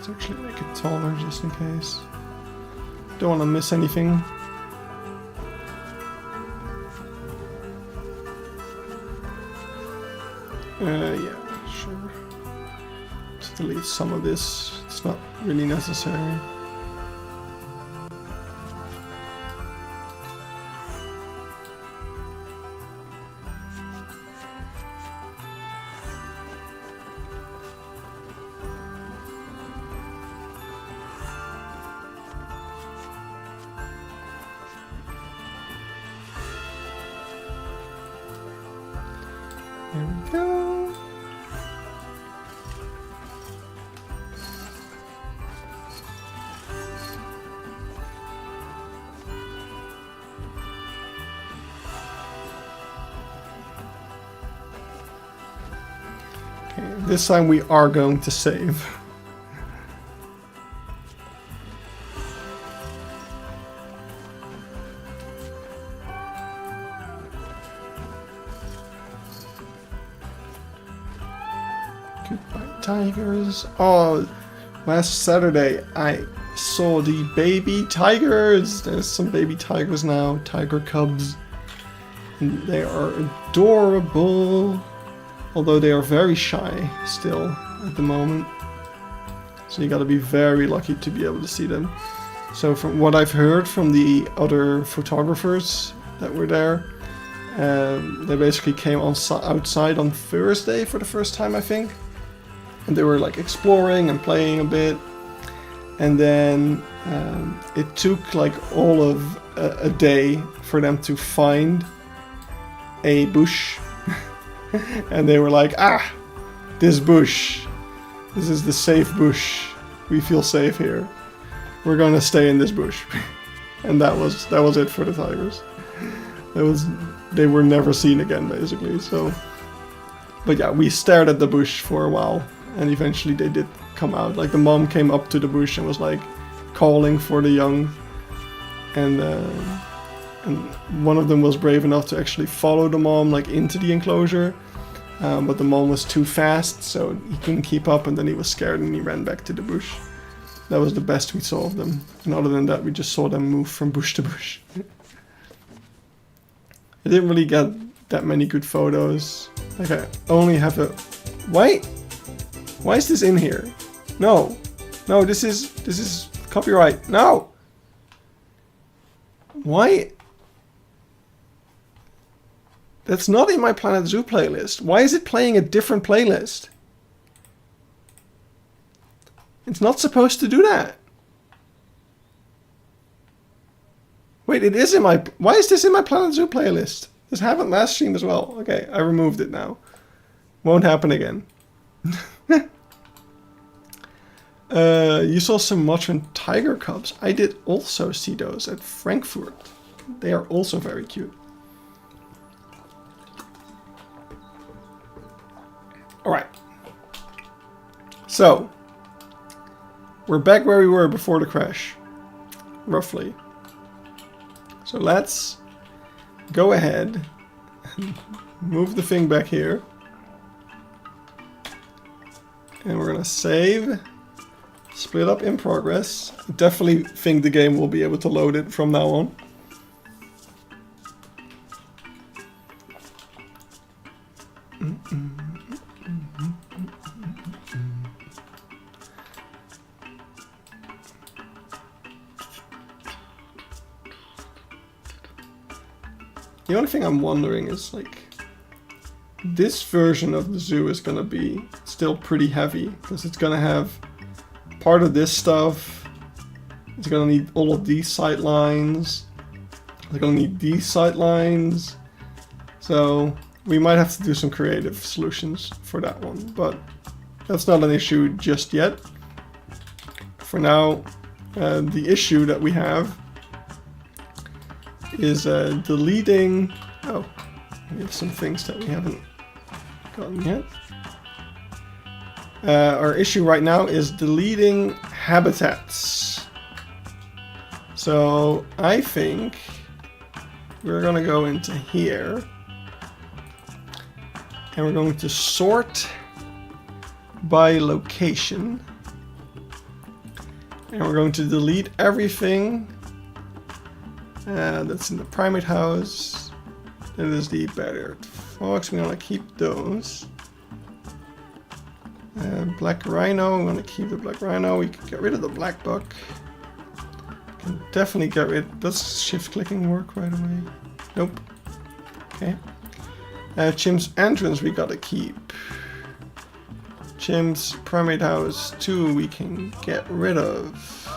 Actually make it taller just in case. Don't want to miss anything. Yeah, sure. Just delete some of this. It's not really necessary. There we go. Okay, this time we are going to save. Goodbye, tigers. Oh, last Saturday I saw the baby tigers. There's some baby tigers now, tiger cubs. And they are adorable. Although they are very shy still at the moment. So you gotta be very lucky to be able to see them. So from what I've heard from the other photographers that were there, they basically came outside on Thursday for the first time, I think. And they were like exploring and playing a bit. And then it took like all of a day for them to find a bush. And they were like, ah, this bush. This is the safe bush. We feel safe here. We're gonna stay in this bush. And that was it for the tigers. They were never seen again, basically. So But yeah, we stared at the bush for a while, and eventually they did come out. Like the mom came up to the bush and was like calling for the young, and one of them was brave enough to actually follow the mom like into the enclosure, but the mom was too fast, so he couldn't keep up, and then he was scared and he ran back to the bush. That was the best we saw of them, and other than that we just saw them move from bush to bush. I didn't really get that many good photos. Like I only have a... Why is this in here? No, this is copyright. No. Why? That's not in my Planet Zoo playlist. Why is it playing a different playlist? It's not supposed to do that. Wait, it is in my... Why is this in my Planet Zoo playlist? This happened last stream as well. Okay, I removed it now. Won't happen again. You saw some Mothman tiger cubs. I did also see those at Frankfurt. They are also very cute. Alright. So, we're back where we were before the crash. Roughly. So let's go ahead and move the thing back here. And we're gonna save. Split up in progress. I definitely think the game will be able to load it from now on. The only thing I'm wondering is, like, this version of the zoo is gonna be still pretty heavy, because it's gonna have part of this stuff. It's gonna need all of these sight lines. They're gonna need these sight lines. So we might have to do some creative solutions for that one, but that's not an issue just yet. For now, the issue that we have is deleting... Oh, we have some things that we haven't gotten yet. Our issue right now is deleting habitats. So I think we're gonna go into here and we're going to sort by location, and we're going to delete everything that's in the primate house. That is the barred fox. We're gonna keep those. Black rhino, I'm gonna keep the black rhino. We can get rid of the black buck. Can definitely get rid. Does shift clicking work right away? Nope. Okay. Chim's entrance we gotta keep. Chim's primate house 2 we can get rid of.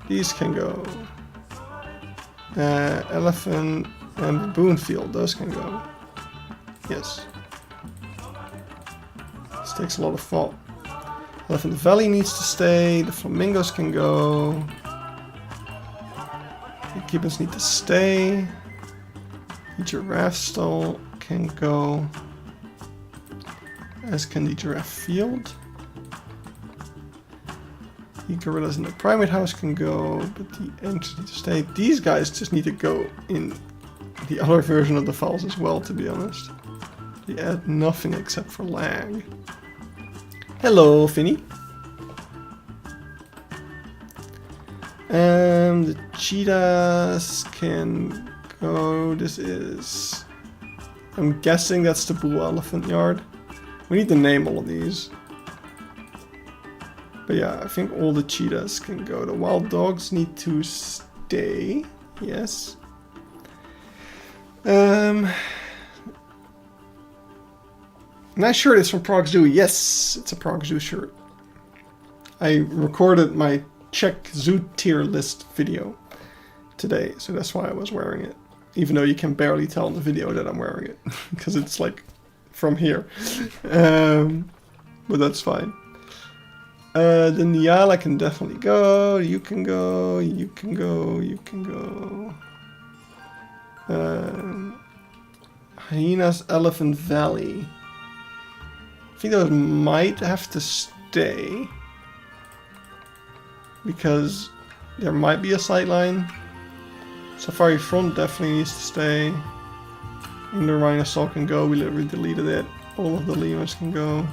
These can go. Elephant and baboon field, those can go. Yes. This takes a lot of thought. Elephant Valley needs to stay. The flamingos can go. The gibbons need to stay. The giraffe stall can go. As can the giraffe field. The gorillas in the primate house can go, but the entrance need to stay. These guys just need to go in the other version of the files as well, to be honest. They add nothing except for lag. Hello, Finny. And the cheetahs can go. This is... I'm guessing that's the bull elephant yard. We need to name all of these. But yeah, I think all the cheetahs can go. The wild dogs need to stay. Yes. Nice shirt is from Prague Zoo. Yes, it's a Prague Zoo shirt. I recorded my Czech Zoo tier list video today, so that's why I was wearing it. Even though you can barely tell in the video that I'm wearing it, because it's like from here. But that's fine. The Nyala can definitely go. You can go. You can go. You can go. Hyenas Elephant Valley. I think those might have to stay. Because there might be a sightline. Safari front definitely needs to stay. Indoor Rhinosaur can go, we literally deleted it. All of the lemurs can go.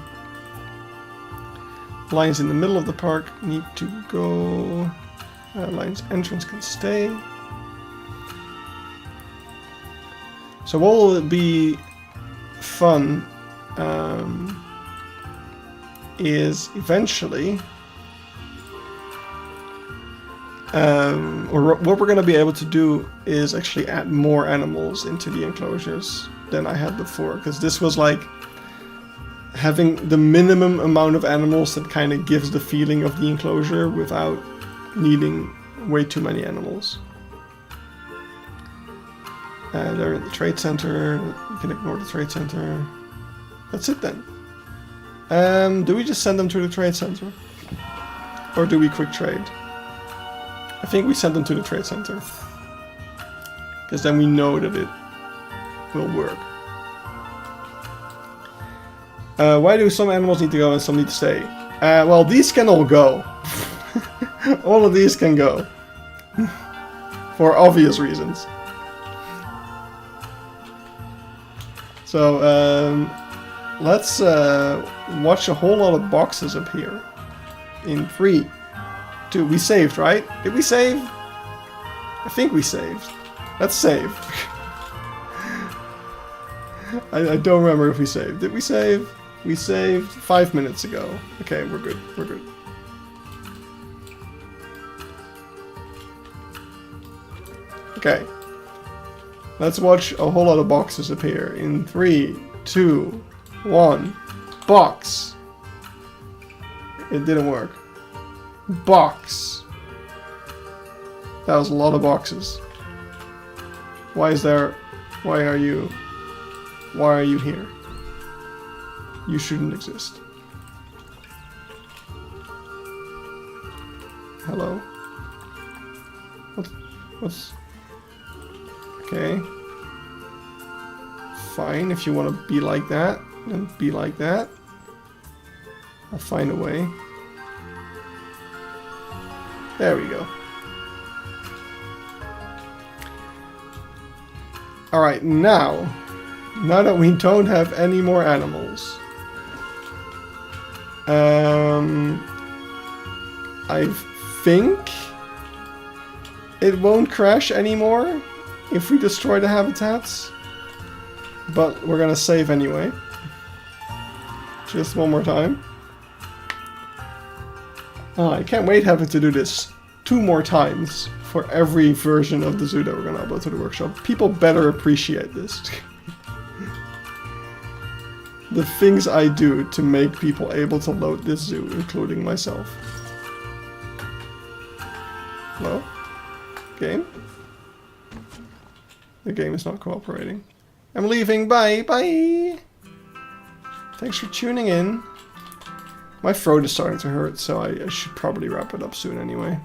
Lines in the middle of the park need to go. Lines entrance can stay. So what will be fun is eventually, or what we're going to be able to do is actually add more animals into the enclosures than I had before, because this was like having the minimum amount of animals that kind of gives the feeling of the enclosure without needing way too many animals. They're in the trade center. You can ignore the trade center. That's it then. Do we just send them to the trade center? Or do we quick trade? I think we send them to the trade center. Because then we know that it will work. Why do some animals need to go and some need to stay? Well, these can all go. All of these can go. For obvious reasons. So, let's watch a whole lot of boxes appear. In 3, 2, we saved, right? Did we save? I think we saved. Let's save. I don't remember if we saved. Did we save? We saved 5 minutes ago. Okay, we're good. We're good. Okay. Let's watch a whole lot of boxes appear. In 3, 2, 1. Box. It didn't work. Box. That was a lot of boxes. Why are you here? You shouldn't exist. Hello? What's... Okay. Fine, if you want to be like that, then be like that. I'll find a way. There we go. Alright, now that we don't have any more animals, I think it won't crash anymore if we destroy the habitats, but we're gonna save anyway. Just one more time. Oh, I can't wait having to do this 2 more times for every version of the zoo that we're gonna upload to the workshop. People better appreciate this. The things I do to make people able to load this zoo, including myself. Hello? Game? The game is not cooperating. I'm leaving. Bye. Bye. Thanks for tuning in. My throat is starting to hurt, so I should probably wrap it up soon anyway.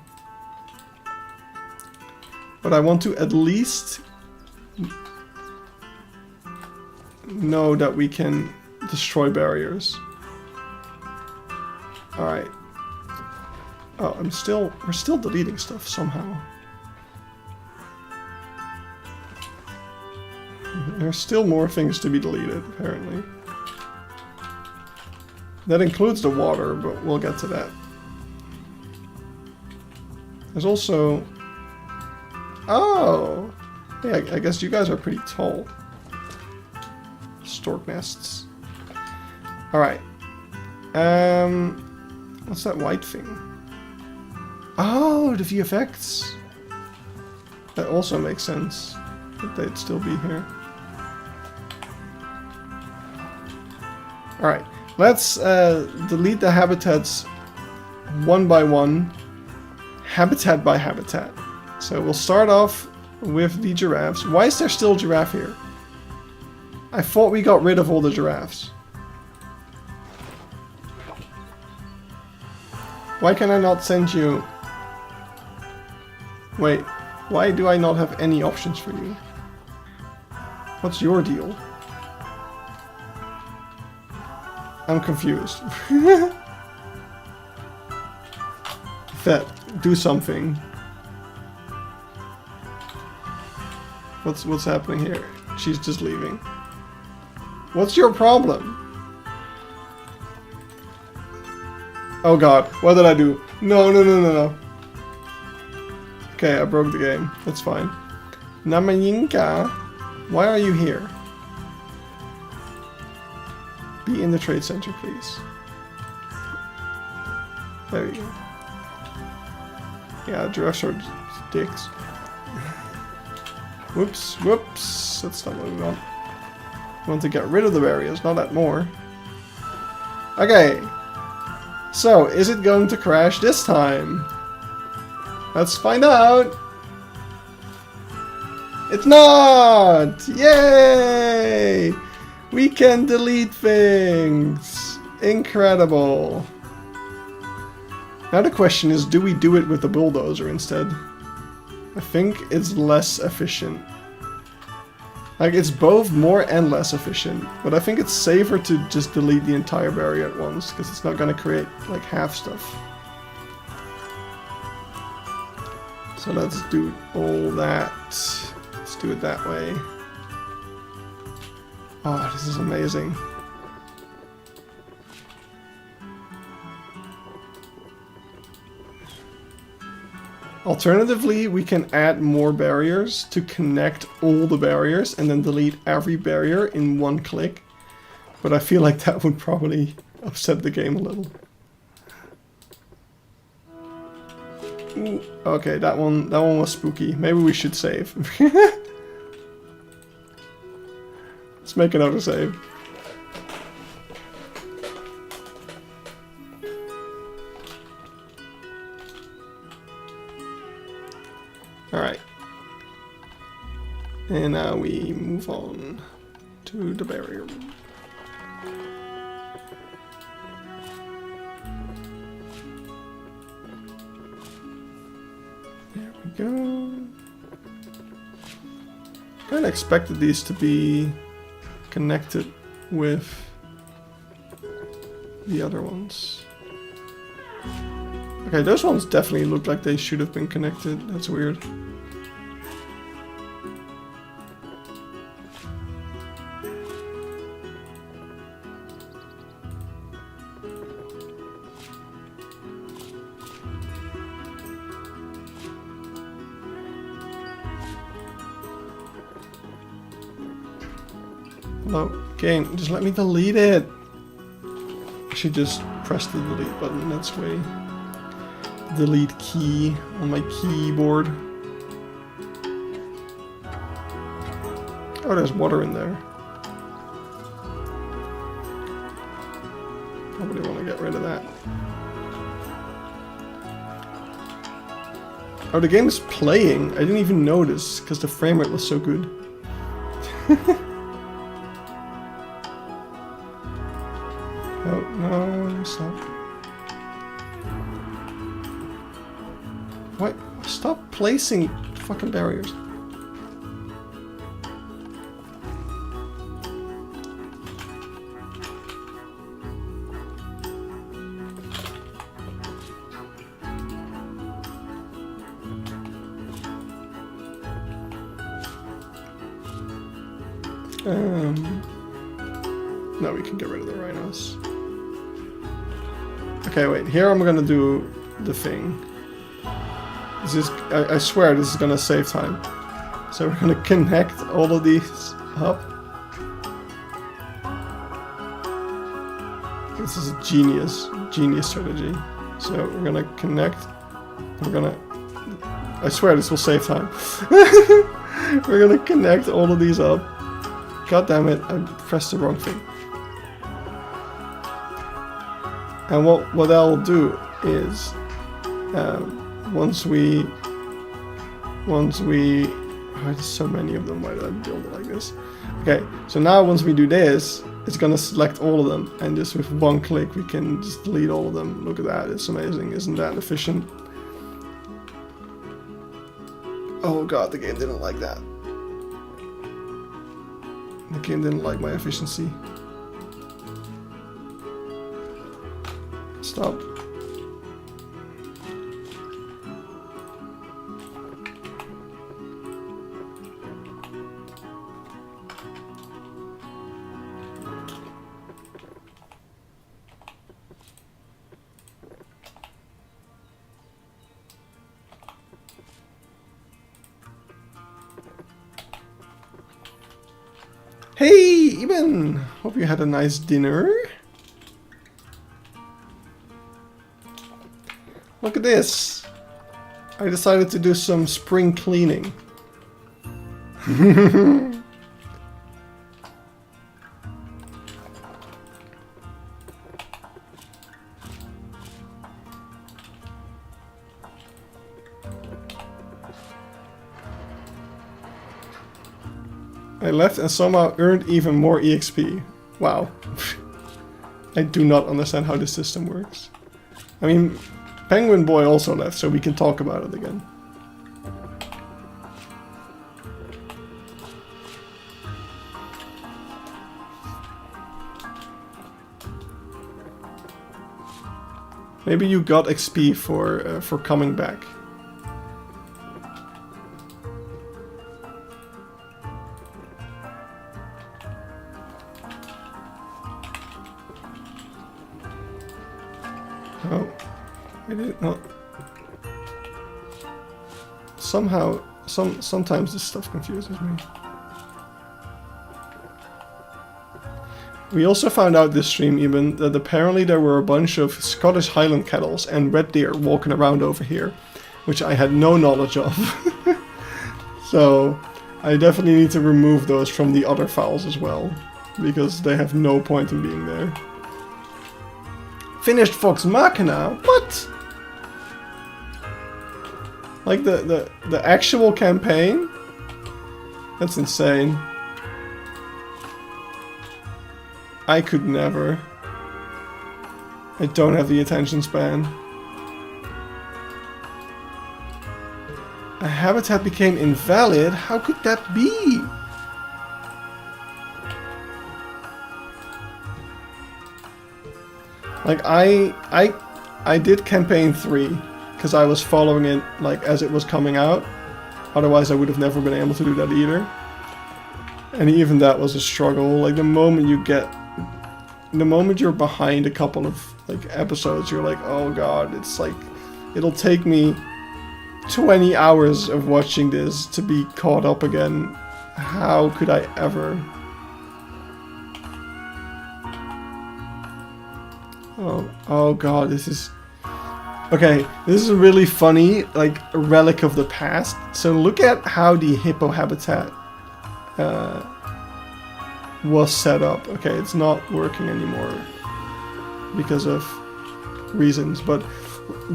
But I want to at least know that we can destroy barriers. Alright. Oh, we're still deleting stuff somehow. There's still more things to be deleted, apparently. That includes the water, but we'll get to that. There's also... Oh! Hey, I guess you guys are pretty tall. Stork nests. Alright. What's that white thing? Oh, the VFX! That also makes sense. That they'd still be here. Alright, let's delete the habitats one by one, habitat by habitat. So we'll start off with the giraffes. Why is there still a giraffe here? I thought we got rid of all the giraffes. Why can I not send you... Wait, why do I not have any options for you? What's your deal? I'm confused. That, do something. What's happening here? She's just leaving. What's your problem? Oh god, what did I do? No, no, no, no, no. Okay, I broke the game. That's fine. Namayinka, why are you here? Be in the trade center, please. There you go. Yeah, dress are dicks. Whoops, whoops. That's not what we want. We want to get rid of the barriers, not add more. Okay. So, is it going to crash this time? Let's find out! It's not! Yay! We can delete things! Incredible! Now the question is, do we do it with the bulldozer instead? I think it's less efficient. Like, it's both more and less efficient, but I think it's safer to just delete the entire barrier at once, because it's not going to create, like, half stuff. So let's do all that. Let's do it that way. Oh, this is amazing. Alternatively, we can add more barriers to connect all the barriers and then delete every barrier in one click. But I feel like that would probably upset the game a little. Ooh, okay, that one was spooky. Maybe we should save. Let's make another save. Alright. And now we move on to the barrier. There we go. Kinda expected these to be connected with the other ones. Okay, those ones definitely look like they should have been connected. That's weird. Hello, game, just let me delete it. I should just press the delete button, that's way. Delete key on my keyboard. Oh, there's water in there. Probably want to get rid of that. Oh, the game is playing. I didn't even notice because the frame rate was so good. Oh, no, stop. What? Stop placing fucking barriers. No, we can get rid of the rhinos. Okay, wait. Here I'm gonna do the thing. This is, I swear this is gonna save time. So we're gonna connect all of these up. This is a genius strategy. So we're gonna connect. I swear this will save time. We're gonna connect all of these up. God damn it! I pressed the wrong thing. And what I'll do is, once we, oh, there's so many of them. Why did I build it like this? Okay, so now once we do this, it's gonna select all of them, and just with one click we can just delete all of them. Look at that! It's amazing, isn't that efficient? Oh god, the game didn't like that. The game didn't like my efficiency. Stop. Hey, Eben! Hope you had a nice dinner. Look at this. I decided to do some spring cleaning. I left and somehow earned even more EXP. Wow. I do not understand how this system works. I mean, Penguin Boy also left, so we can talk about it again. Maybe you got XP for coming back. Oh, I did not. Somehow, sometimes this stuff confuses me. We also found out this stream even that apparently there were a bunch of Scottish Highland kettles and red deer walking around over here, which I had no knowledge of. So I definitely need to remove those from the other files as well, because they have no point in being there. Finished Vox Machina? What? Like the actual campaign? That's insane. I could never. I don't have the attention span. A habitat became invalid? How could that be? Like I did campaign 3 because I was following it like as it was coming out. Otherwise I would have never been able to do that either. And even that was a struggle. Like the moment you're behind a couple of like episodes, you're like, oh god, it's like it'll take me 20 hours of watching this to be caught up again. How could I ever? Oh god, this is... Okay, this is really funny, like a relic of the past. So look at how the hippo habitat was set up. Okay, it's not working anymore because of reasons, but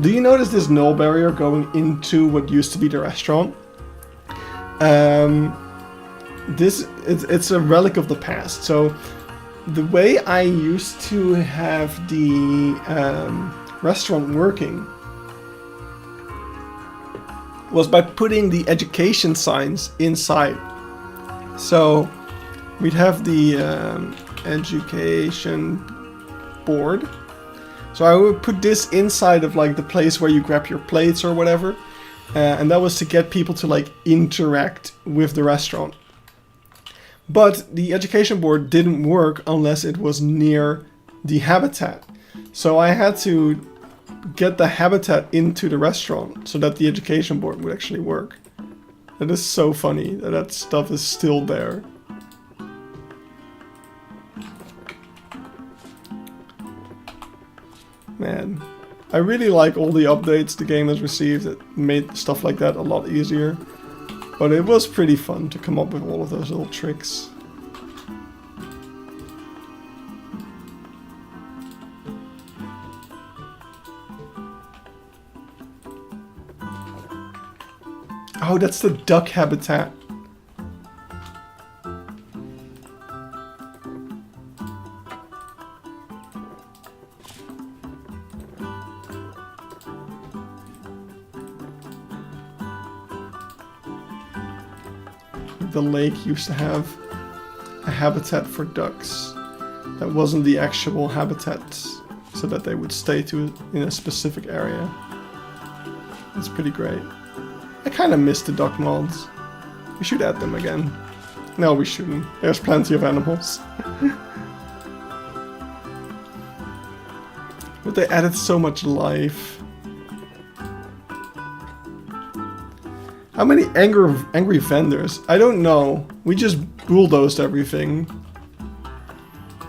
do you notice this null barrier going into what used to be the restaurant? It's a relic of the past. So the way I used to have the restaurant working was by putting the education signs inside. So we'd have the education board. So I would put this inside of like the place where you grab your plates or whatever. And that was to get people to like interact with the restaurant. But the education board didn't work unless it was near the habitat. So I had to get the habitat into the restaurant so that the education board would actually work. That is so funny that that stuff is still there. Man, I really like all the updates the game has received that made stuff like that a lot easier. But it was pretty fun to come up with all of those little tricks. Oh, that's the duck habitat. The lake used to have a habitat for ducks. That wasn't the actual habitat so that they would stay in a specific area. That's pretty great. I kind of miss the duck mods. We should add them again. No, we shouldn't. There's plenty of animals. But they added so much life. How many angry vendors? I don't know. We just bulldozed everything.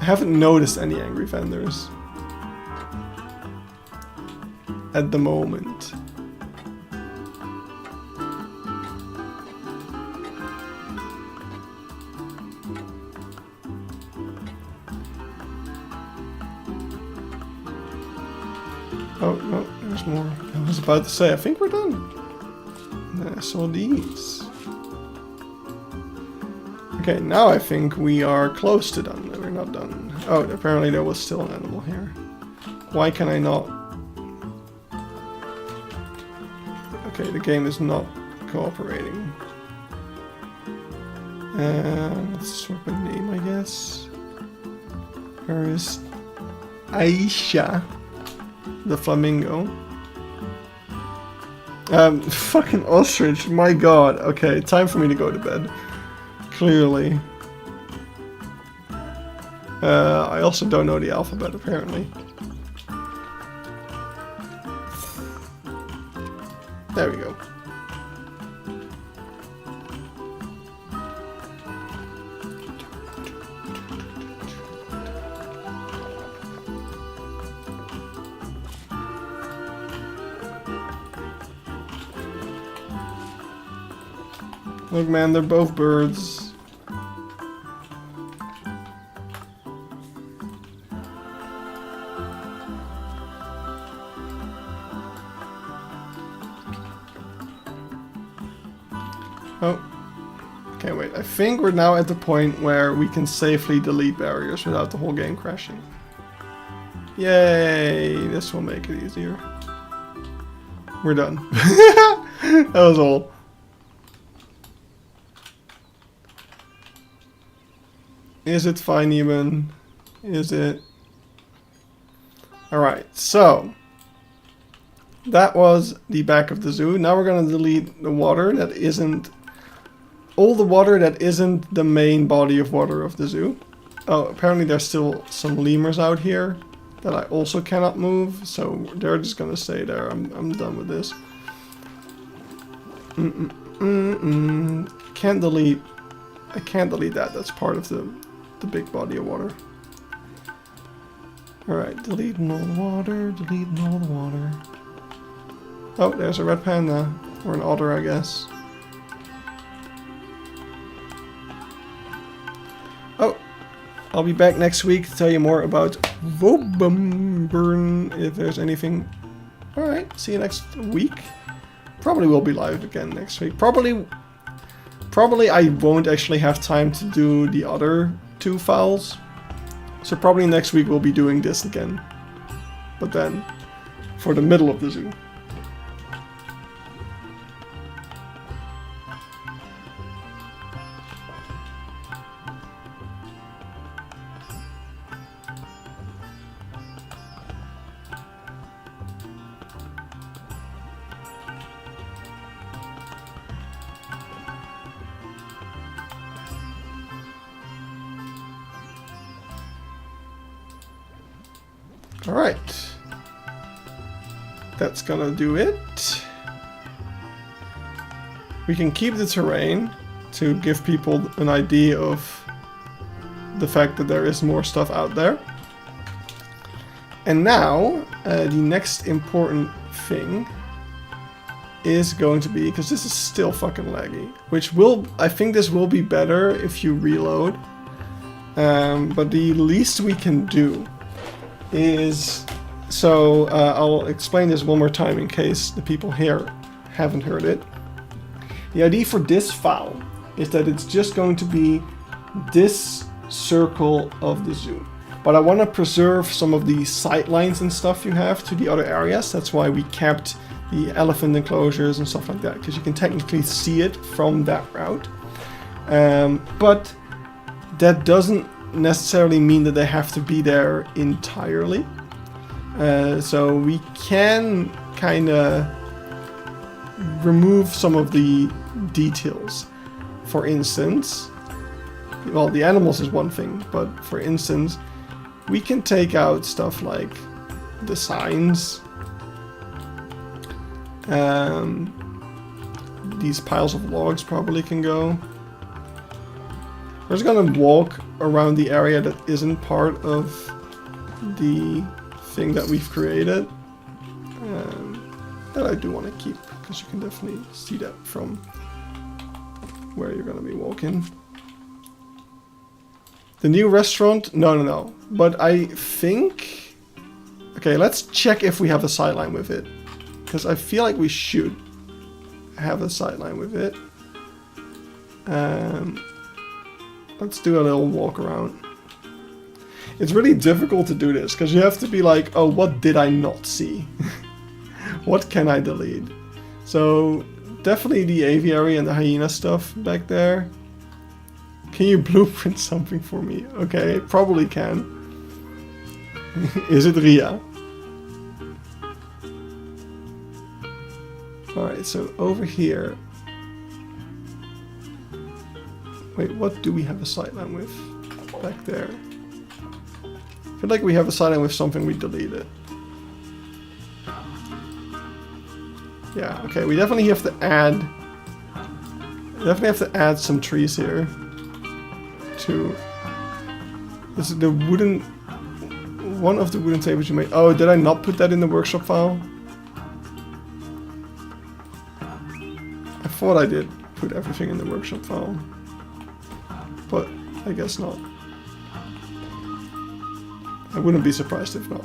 I haven't noticed any angry vendors at the moment. Oh, no, there's more. I was about to say, I think we're done. I saw these. Okay, now I think we are close to done. We're not done. Oh, apparently there was still an animal here. Why can I not? Okay, the game is not cooperating. Let's swap a name, I guess. Where is Aisha, the flamingo? Fucking ostrich, my god. Okay, time for me to go to bed. Clearly. I also don't know the alphabet, apparently. There we go. Look, man, they're both birds. Oh. Okay, wait. I think we're now at the point where we can safely delete barriers without the whole game crashing. Yay! This will make it easier. We're done. That was all. Is it fine even? Is it? Alright, so that was the back of the zoo. Now we're going to delete the water that isn't... all the water that isn't the main body of water of the zoo. Oh, apparently there's still some lemurs out here that I also cannot move, so they're just going to stay there. I'm done with this. Can't delete... I can't delete that. That's part of the big body of water. Alright, deleting all the water, deleting all the water. Oh, there's a red panda. Or an otter, I guess. Oh, I'll be back next week to tell you more about Vobumburn, if there's anything. Alright, see you next week. Probably will be live again next week. Probably I won't actually have time to do the other 2 files. So probably next week we'll be doing this again. But then, for the middle of the zoo. Alright, that's gonna do it. We can keep the terrain to give people an idea of the fact that there is more stuff out there. And now, the next important thing is going to be, because this is still fucking laggy, which will, I think this will be better if you reload, but the least we can do is, so I'll explain this one more time in case the people here haven't heard it. The idea for this file is that it's just going to be this circle of the zoo. But I want to preserve some of the sight lines and stuff you have to the other areas. That's why we kept the elephant enclosures and stuff like that, because you can technically see it from that route. But that doesn't necessarily mean that they have to be there entirely. So we can kind of remove some of the details. For instance, well, the animals is one thing, but for instance, we can take out stuff like the signs, these piles of logs probably can go. We're just gonna walk around the area that isn't part of the thing that we've created. That I do want to keep, because you can definitely see that from where you're gonna be walking. The new restaurant? No. But I think... Okay, let's check if we have a sideline with it. Because I feel like we should have a sideline with it. Let's do a little walk around. It's really difficult to do this, because you have to be like, oh, what did I not see? What can I delete? So, definitely the aviary and the hyena stuff back there. Can you blueprint something for me? Okay, probably can. Is it Ria? Alright, so over here. Wait, what do we have a sightline with? Back there. I feel like we have a sightline with something we deleted. Yeah, okay, we definitely have to add... some trees here. To... This is the wooden... One of the wooden tables you made... Oh, did I not put that in the workshop file? I thought I did put everything in the workshop file. But I guess not. I wouldn't be surprised if not.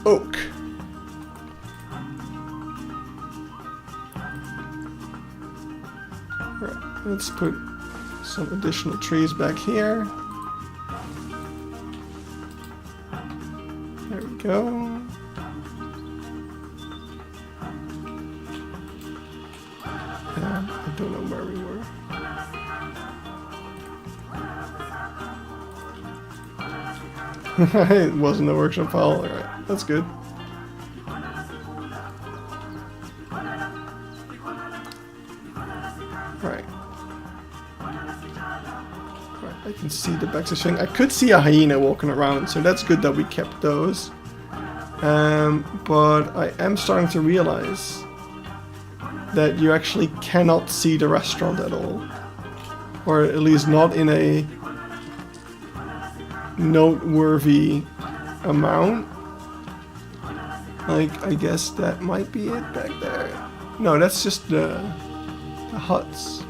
Oak. Alright, let's put some additional trees back here. There we go. I don't know where we were. It wasn't a workshop file. Alright, that's good. Right. I can see the Beekse thing. I could see a hyena walking around, so that's good that we kept those. But I am starting to realize that you actually cannot see the restaurant at all. Or at least not in a noteworthy amount. Like, I guess that might be it back there. No, that's just the huts.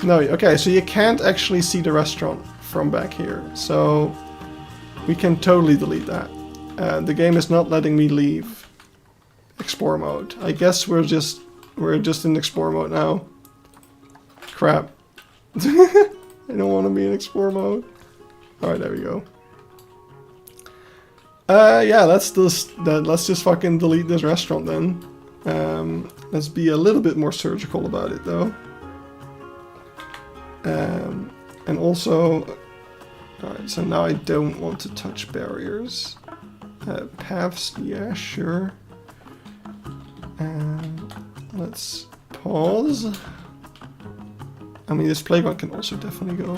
No, okay, so you can't actually see the restaurant from back here. So we can totally delete that. The game is not letting me leave Explore mode. I guess we're just in Explore mode now. Crap. I don't want to be in Explore mode. Alright, there we go. Yeah, let's just fucking delete this restaurant then. Let's be a little bit more surgical about it though. And also, alright, so now I don't want to touch barriers. Paths, yeah, sure. Let's pause. I mean, this playground can also definitely go.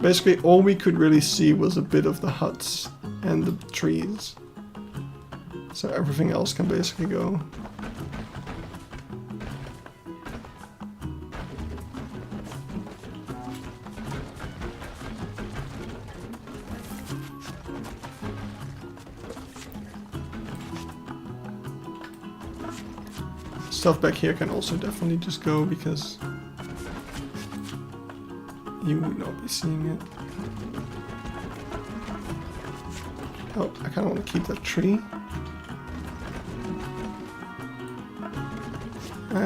Basically, all we could really see was a bit of the huts and the trees. So everything else can basically go. Stuff back here can also definitely just go because you would not be seeing it. Oh, I kind of want to keep that tree.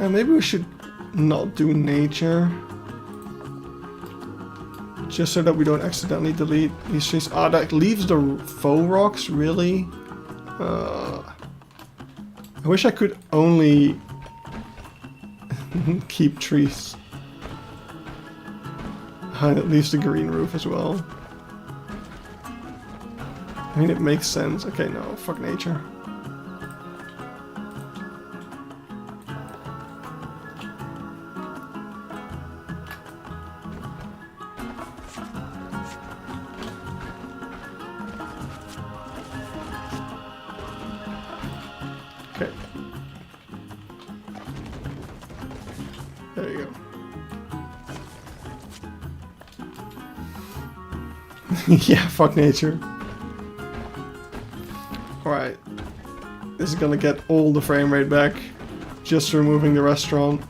Maybe we should not do nature. Just so that we don't accidentally delete these trees. Ah, that leaves the faux rocks, really? I wish I could only keep trees. At least the green roof as well. I mean, it makes sense. Okay, no, fuck nature. Okay. There you go. Yeah, fuck nature. Alright. This is gonna get all the frame rate back. Just removing the restaurant.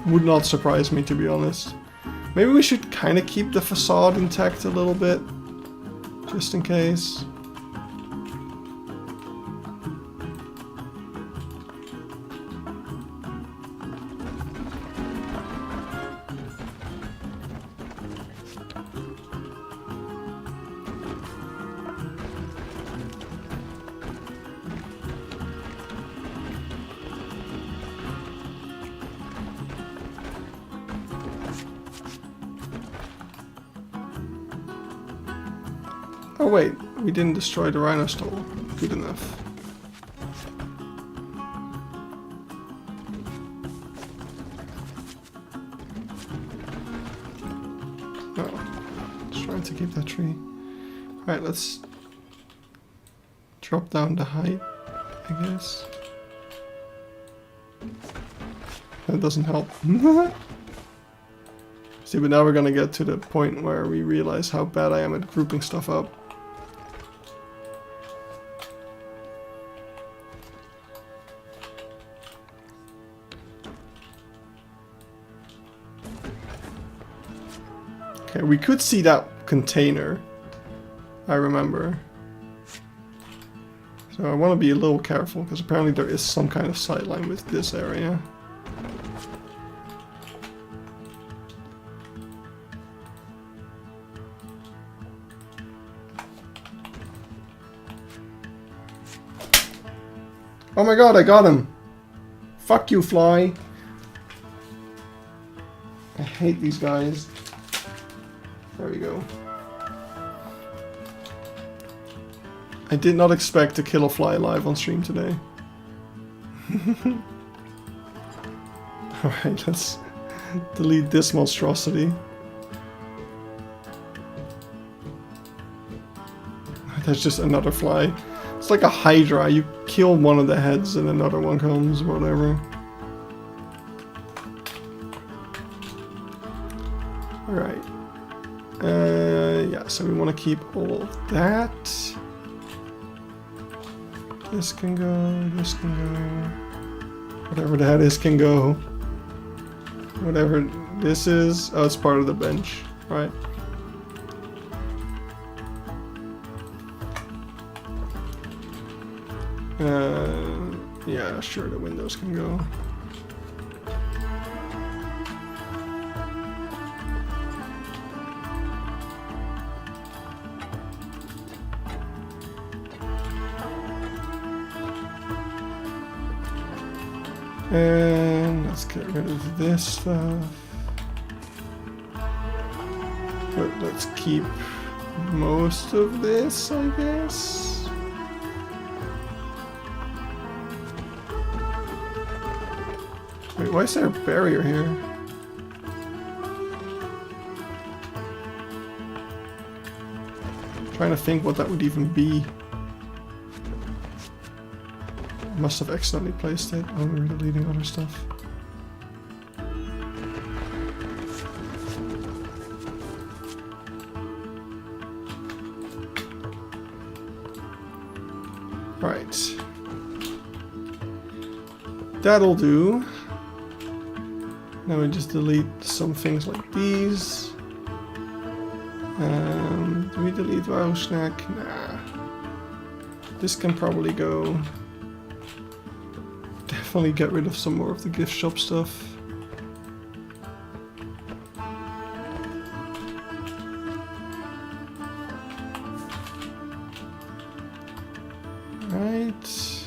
Would not surprise me, to be honest. Maybe we should kind of keep the facade intact a little bit. Just in case. Oh wait, we didn't destroy the rhino stall. Good enough. Oh, just trying to keep that tree. Alright, let's drop down the height, I guess. That doesn't help. See, but now we're gonna get to the point where we realize how bad I am at grouping stuff up. Okay, we could see that container, I remember. So I want to be a little careful, because apparently there is some kind of sightline with this area. Oh my god, I got him! Fuck you, fly! I hate these guys. There we go. I did not expect to kill a fly live on stream today. Alright, let's delete this monstrosity. There's just another fly. It's like a hydra. You kill one of the heads and another one comes, or whatever. Alright. Yeah, so we want to keep all of that. This can go, this can go. Whatever that is can go. Whatever this is. Oh, it's part of the bench, right? Yeah, sure, the windows can go. And let's get rid of this stuff. But let's keep most of this, I guess. Wait, why is there a barrier here? I'm trying to think what that would even be. Must have accidentally placed it. Oh, we're deleting other stuff. Right. That'll do. Now we just delete some things like these. Do we delete Wow Snack? Nah. This can probably go. Definitely get rid of some more of the gift shop stuff. Right.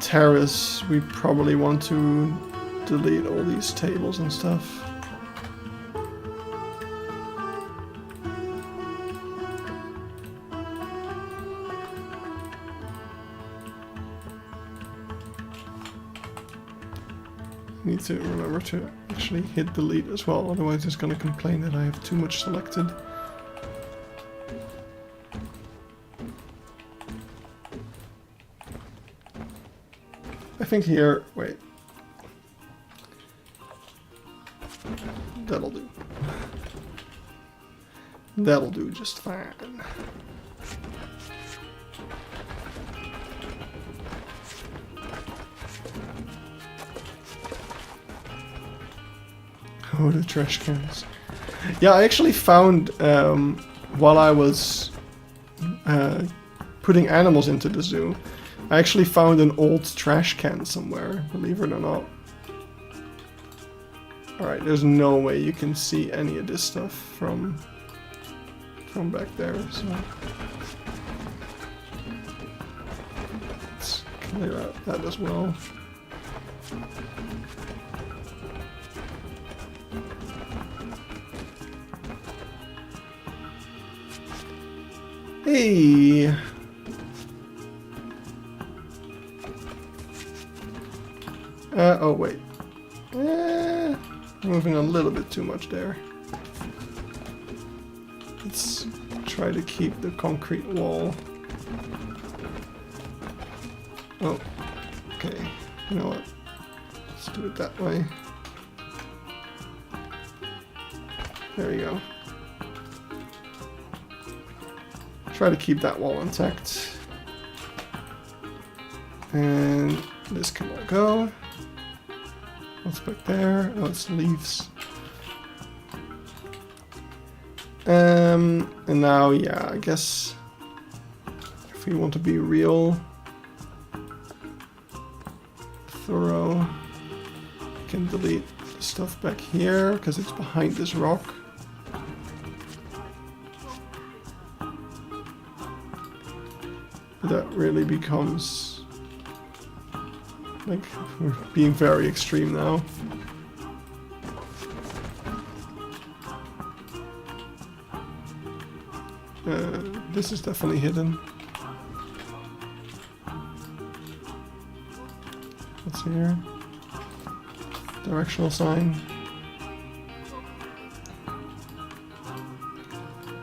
terrace, we probably want to delete all these tables and stuff. Need to remember to actually hit delete as well, otherwise it's gonna complain that I have too much selected. I think here, wait. That'll do. That'll do just fine. Oh, the trash cans. Yeah, I actually found, while I was putting animals into the zoo, I actually found an old trash can somewhere, believe it or not. Alright, there's no way you can see any of this stuff from back there, so... Let's clear out that as well. Hey! Oh wait. Moving a little bit too much there. Let's try to keep the concrete wall. Oh, okay. You know what? Let's do it that way. There you go. Try to keep that wall intact. And this can all go. What's back there? Oh, it's leaves. And now, yeah, I guess if we want to be real thorough, we can delete the stuff back here because it's behind this rock. But that really becomes like we're being very extreme now. This is definitely hidden. What's here? Directional sign.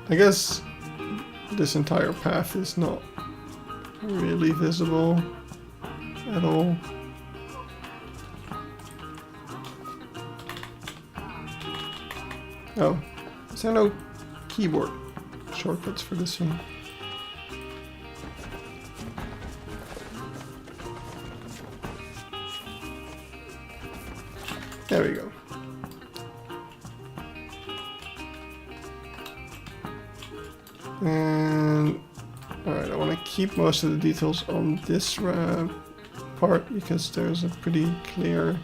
I guess this entire path is not really visible at all. Oh, is there no keyboard shortcuts for this one? There we go. And alright, I want to keep most of the details on this part because there's a pretty clear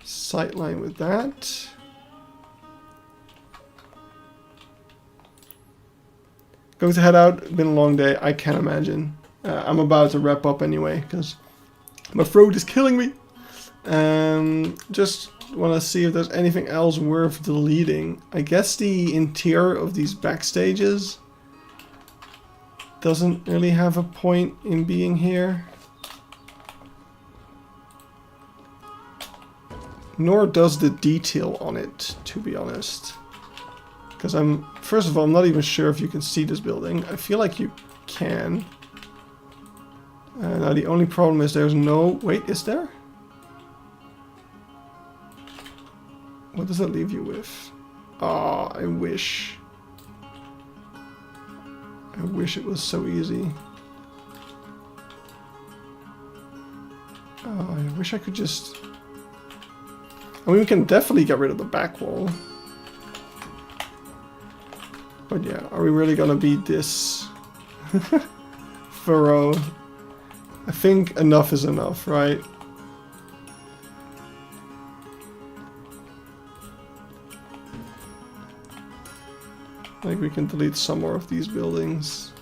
sight line with that. Going to head out. It's been a long day. I can't imagine. I'm about to wrap up anyway because my throat is killing me. Just want to see if there's anything else worth deleting. I guess the interior of these backstages doesn't really have a point in being here. Nor does the detail on it, to be honest. Because first of all, I'm not even sure if you can see this building. I feel like you can. Now the only problem is there's no... Wait, is there? What does that leave you with? Oh, I wish. I wish it was so easy. Oh, I wish I could just... I mean, we can definitely get rid of the back wall. But yeah, are we really gonna be this thorough? I think enough is enough, right? Like we can delete some more of these buildings.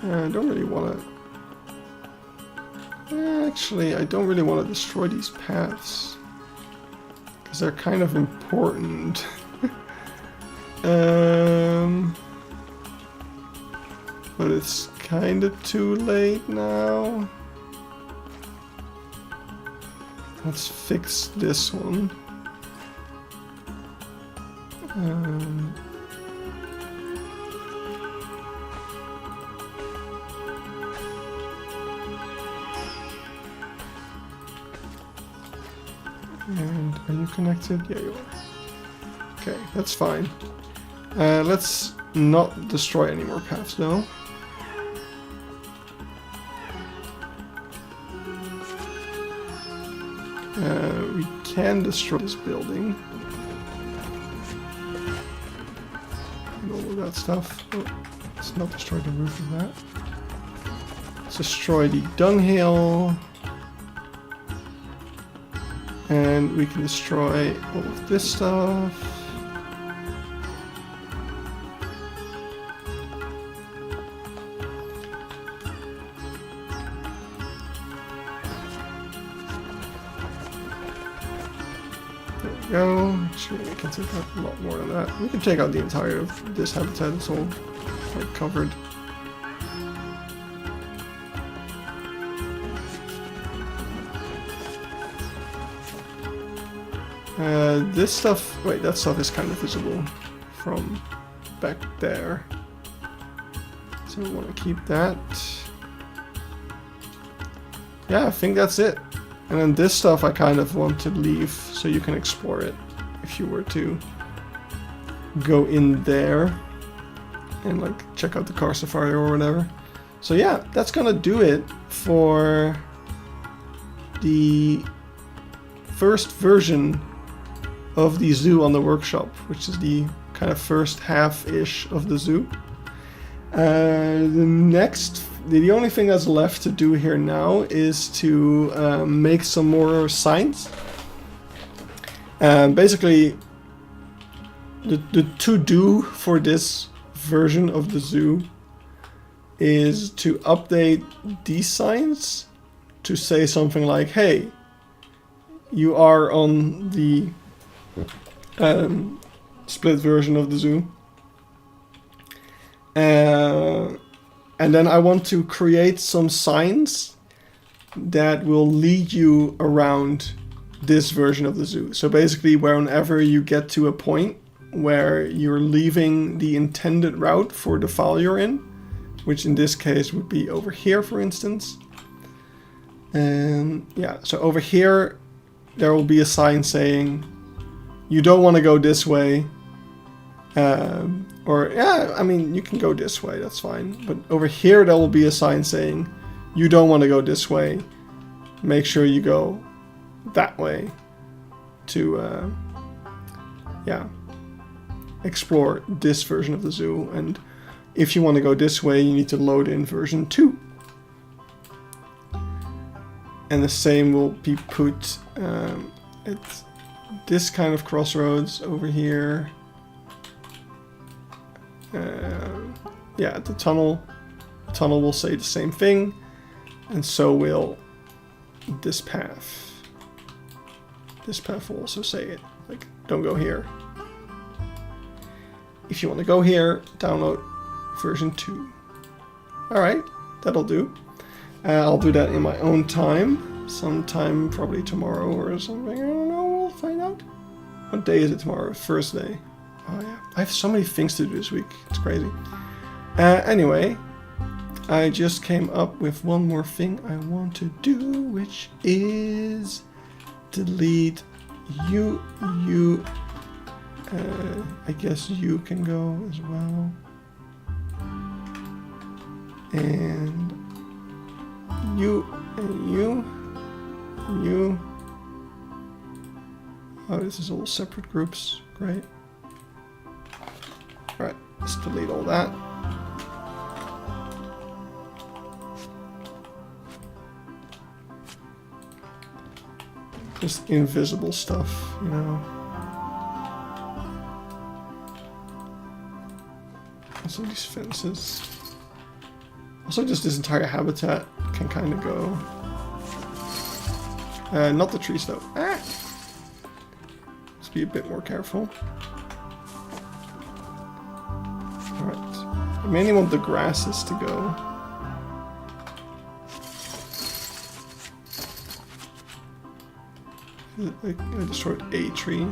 I don't really want to... Actually, I don't really want to destroy these paths. Because they're kind of important. But it's kind of too late now. Let's fix this one. And are you connected? Yeah, you are. Okay, that's fine. Let's not destroy any more paths though. We can destroy this building. And all of that stuff. Oh, let's not destroy the roof of that. Let's destroy the dunghill. And we can destroy all of this stuff. Go. Actually, we can take out a lot more than that. We can take out the entire of this habitat. It's all like covered. This stuff. Wait, that stuff is kind of visible from back there. So we want to keep that. Yeah, I think that's it. And then this stuff I kind of want to leave so you can explore it if you were to go in there and like check out the car safari or whatever. So yeah, that's gonna do it for the first version of the zoo on the workshop, which is the kind of first half-ish of the zoo. The only thing that's left to do here now is to make some more signs. Basically, the to-do for this version of the zoo is to update these signs to say something like, hey, you are on the split version of the zoo. And then I want to create some signs that will lead you around this version of the zoo. So basically, whenever you get to a point where you're leaving the intended route for the file you're in, which in this case would be over here, for instance. And yeah, so over here, there will be a sign saying, you don't want to go this way. Or, yeah, I mean, you can go this way, that's fine. But over here, there will be a sign saying, you don't want to go this way. Make sure you go that way to, yeah, explore this version of the zoo. And if you want to go this way, you need to load in version 2. And the same will be put at this kind of crossroads over here. Yeah, at the tunnel. The tunnel will say the same thing, and so will this path. This path will also say it, like, don't go here. If you want to go here, download version 2. Alright, that'll do. I'll do that in my own time, sometime probably tomorrow or something. I don't know, we'll find out. What day is it tomorrow? Thursday. Oh yeah, I have so many things to do this week. It's crazy. Anyway, I just came up with one more thing I want to do, which is delete you. I guess you can go as well. And you and you. Oh, this is all separate groups. Great. Alright, let's delete all that. Just invisible stuff, you know. Also these fences. Also, just this entire habitat can kind of go. Not the trees though. Ah! Let's be a bit more careful. Alright. I mainly want the grasses to go. I destroyed a tree.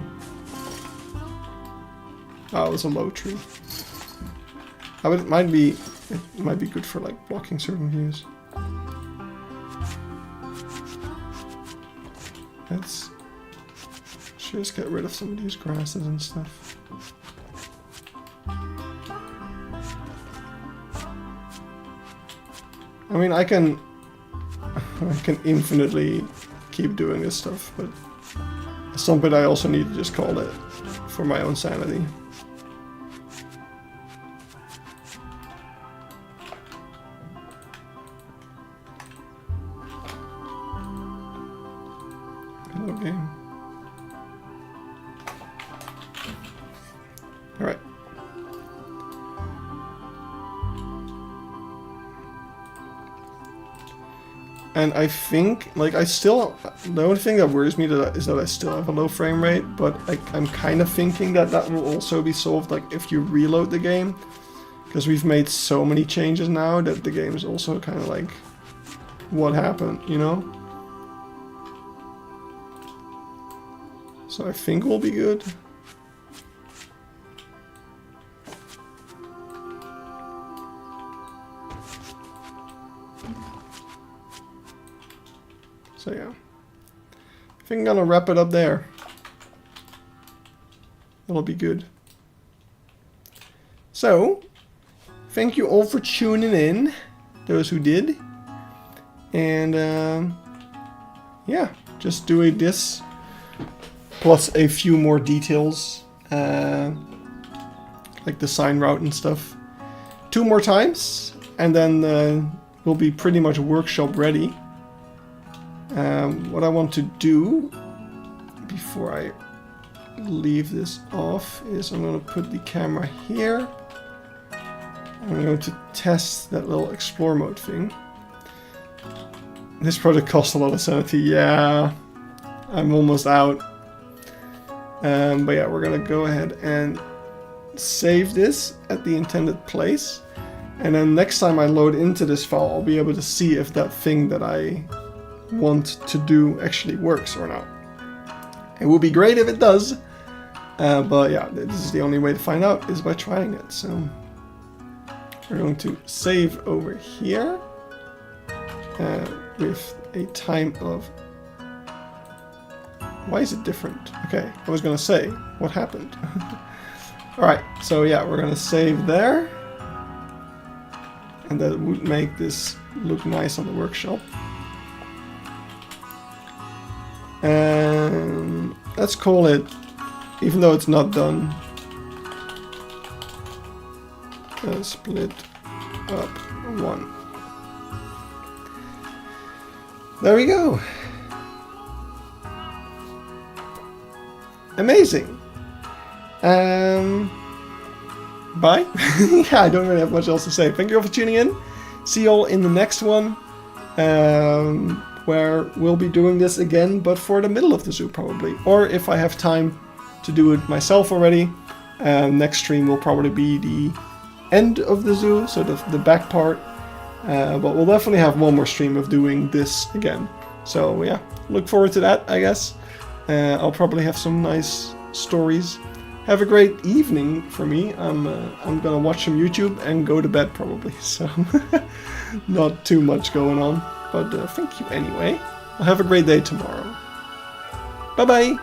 Oh, it was a low tree. Oh, but it might be good for like blocking certain views. Let's just get rid of some of these grasses and stuff. I mean, I can infinitely keep doing this stuff, but at some point I also need to just call it for my own sanity. Hello, game. Alright. And I think, like, the only thing that worries me is that I still have a low frame rate, but I'm kind of thinking that will also be solved, like, if you reload the game. Because we've made so many changes now that the game is also kind of like, what happened, you know? So I think we'll be good. So yeah, I think I'm gonna wrap it up there. That'll be good. So, thank you all for tuning in, those who did. And yeah, just doing this, plus a few more details, like the sign route and stuff, 2 more times, and then we'll be pretty much workshop ready. What I want to do before I leave this off is I'm going to put the camera here. I'm going to test that little explore mode thing. This project costs a lot of sanity. Yeah, I'm almost out. But yeah, we're going to go ahead and save this at the intended place. And then next time I load into this file, I'll be able to see if that thing that I want to do actually works or not. It would be great if it does, but yeah, this is the only way to find out is by trying it. So we're going to save over here with a time of... Why is it different? Okay, I was gonna say, what happened? Alright, so yeah, we're gonna save there, and that would make this look nice on the workshop. And let's call it, even though it's not done, split up 1. There we go. Amazing. Bye. Yeah, I don't really have much else to say. Thank you all for tuning in. See you all in the next one. Where we'll be doing this again, but for the middle of the zoo probably. Or if I have time to do it myself already, next stream will probably be the end of the zoo, so the back part. But we'll definitely have one more stream of doing this again. So yeah, look forward to that, I guess. I'll probably have some nice stories. Have a great evening for me. I'm gonna watch some YouTube and go to bed probably, so not too much going on. But thank you anyway. I'll have a great day tomorrow. Bye bye!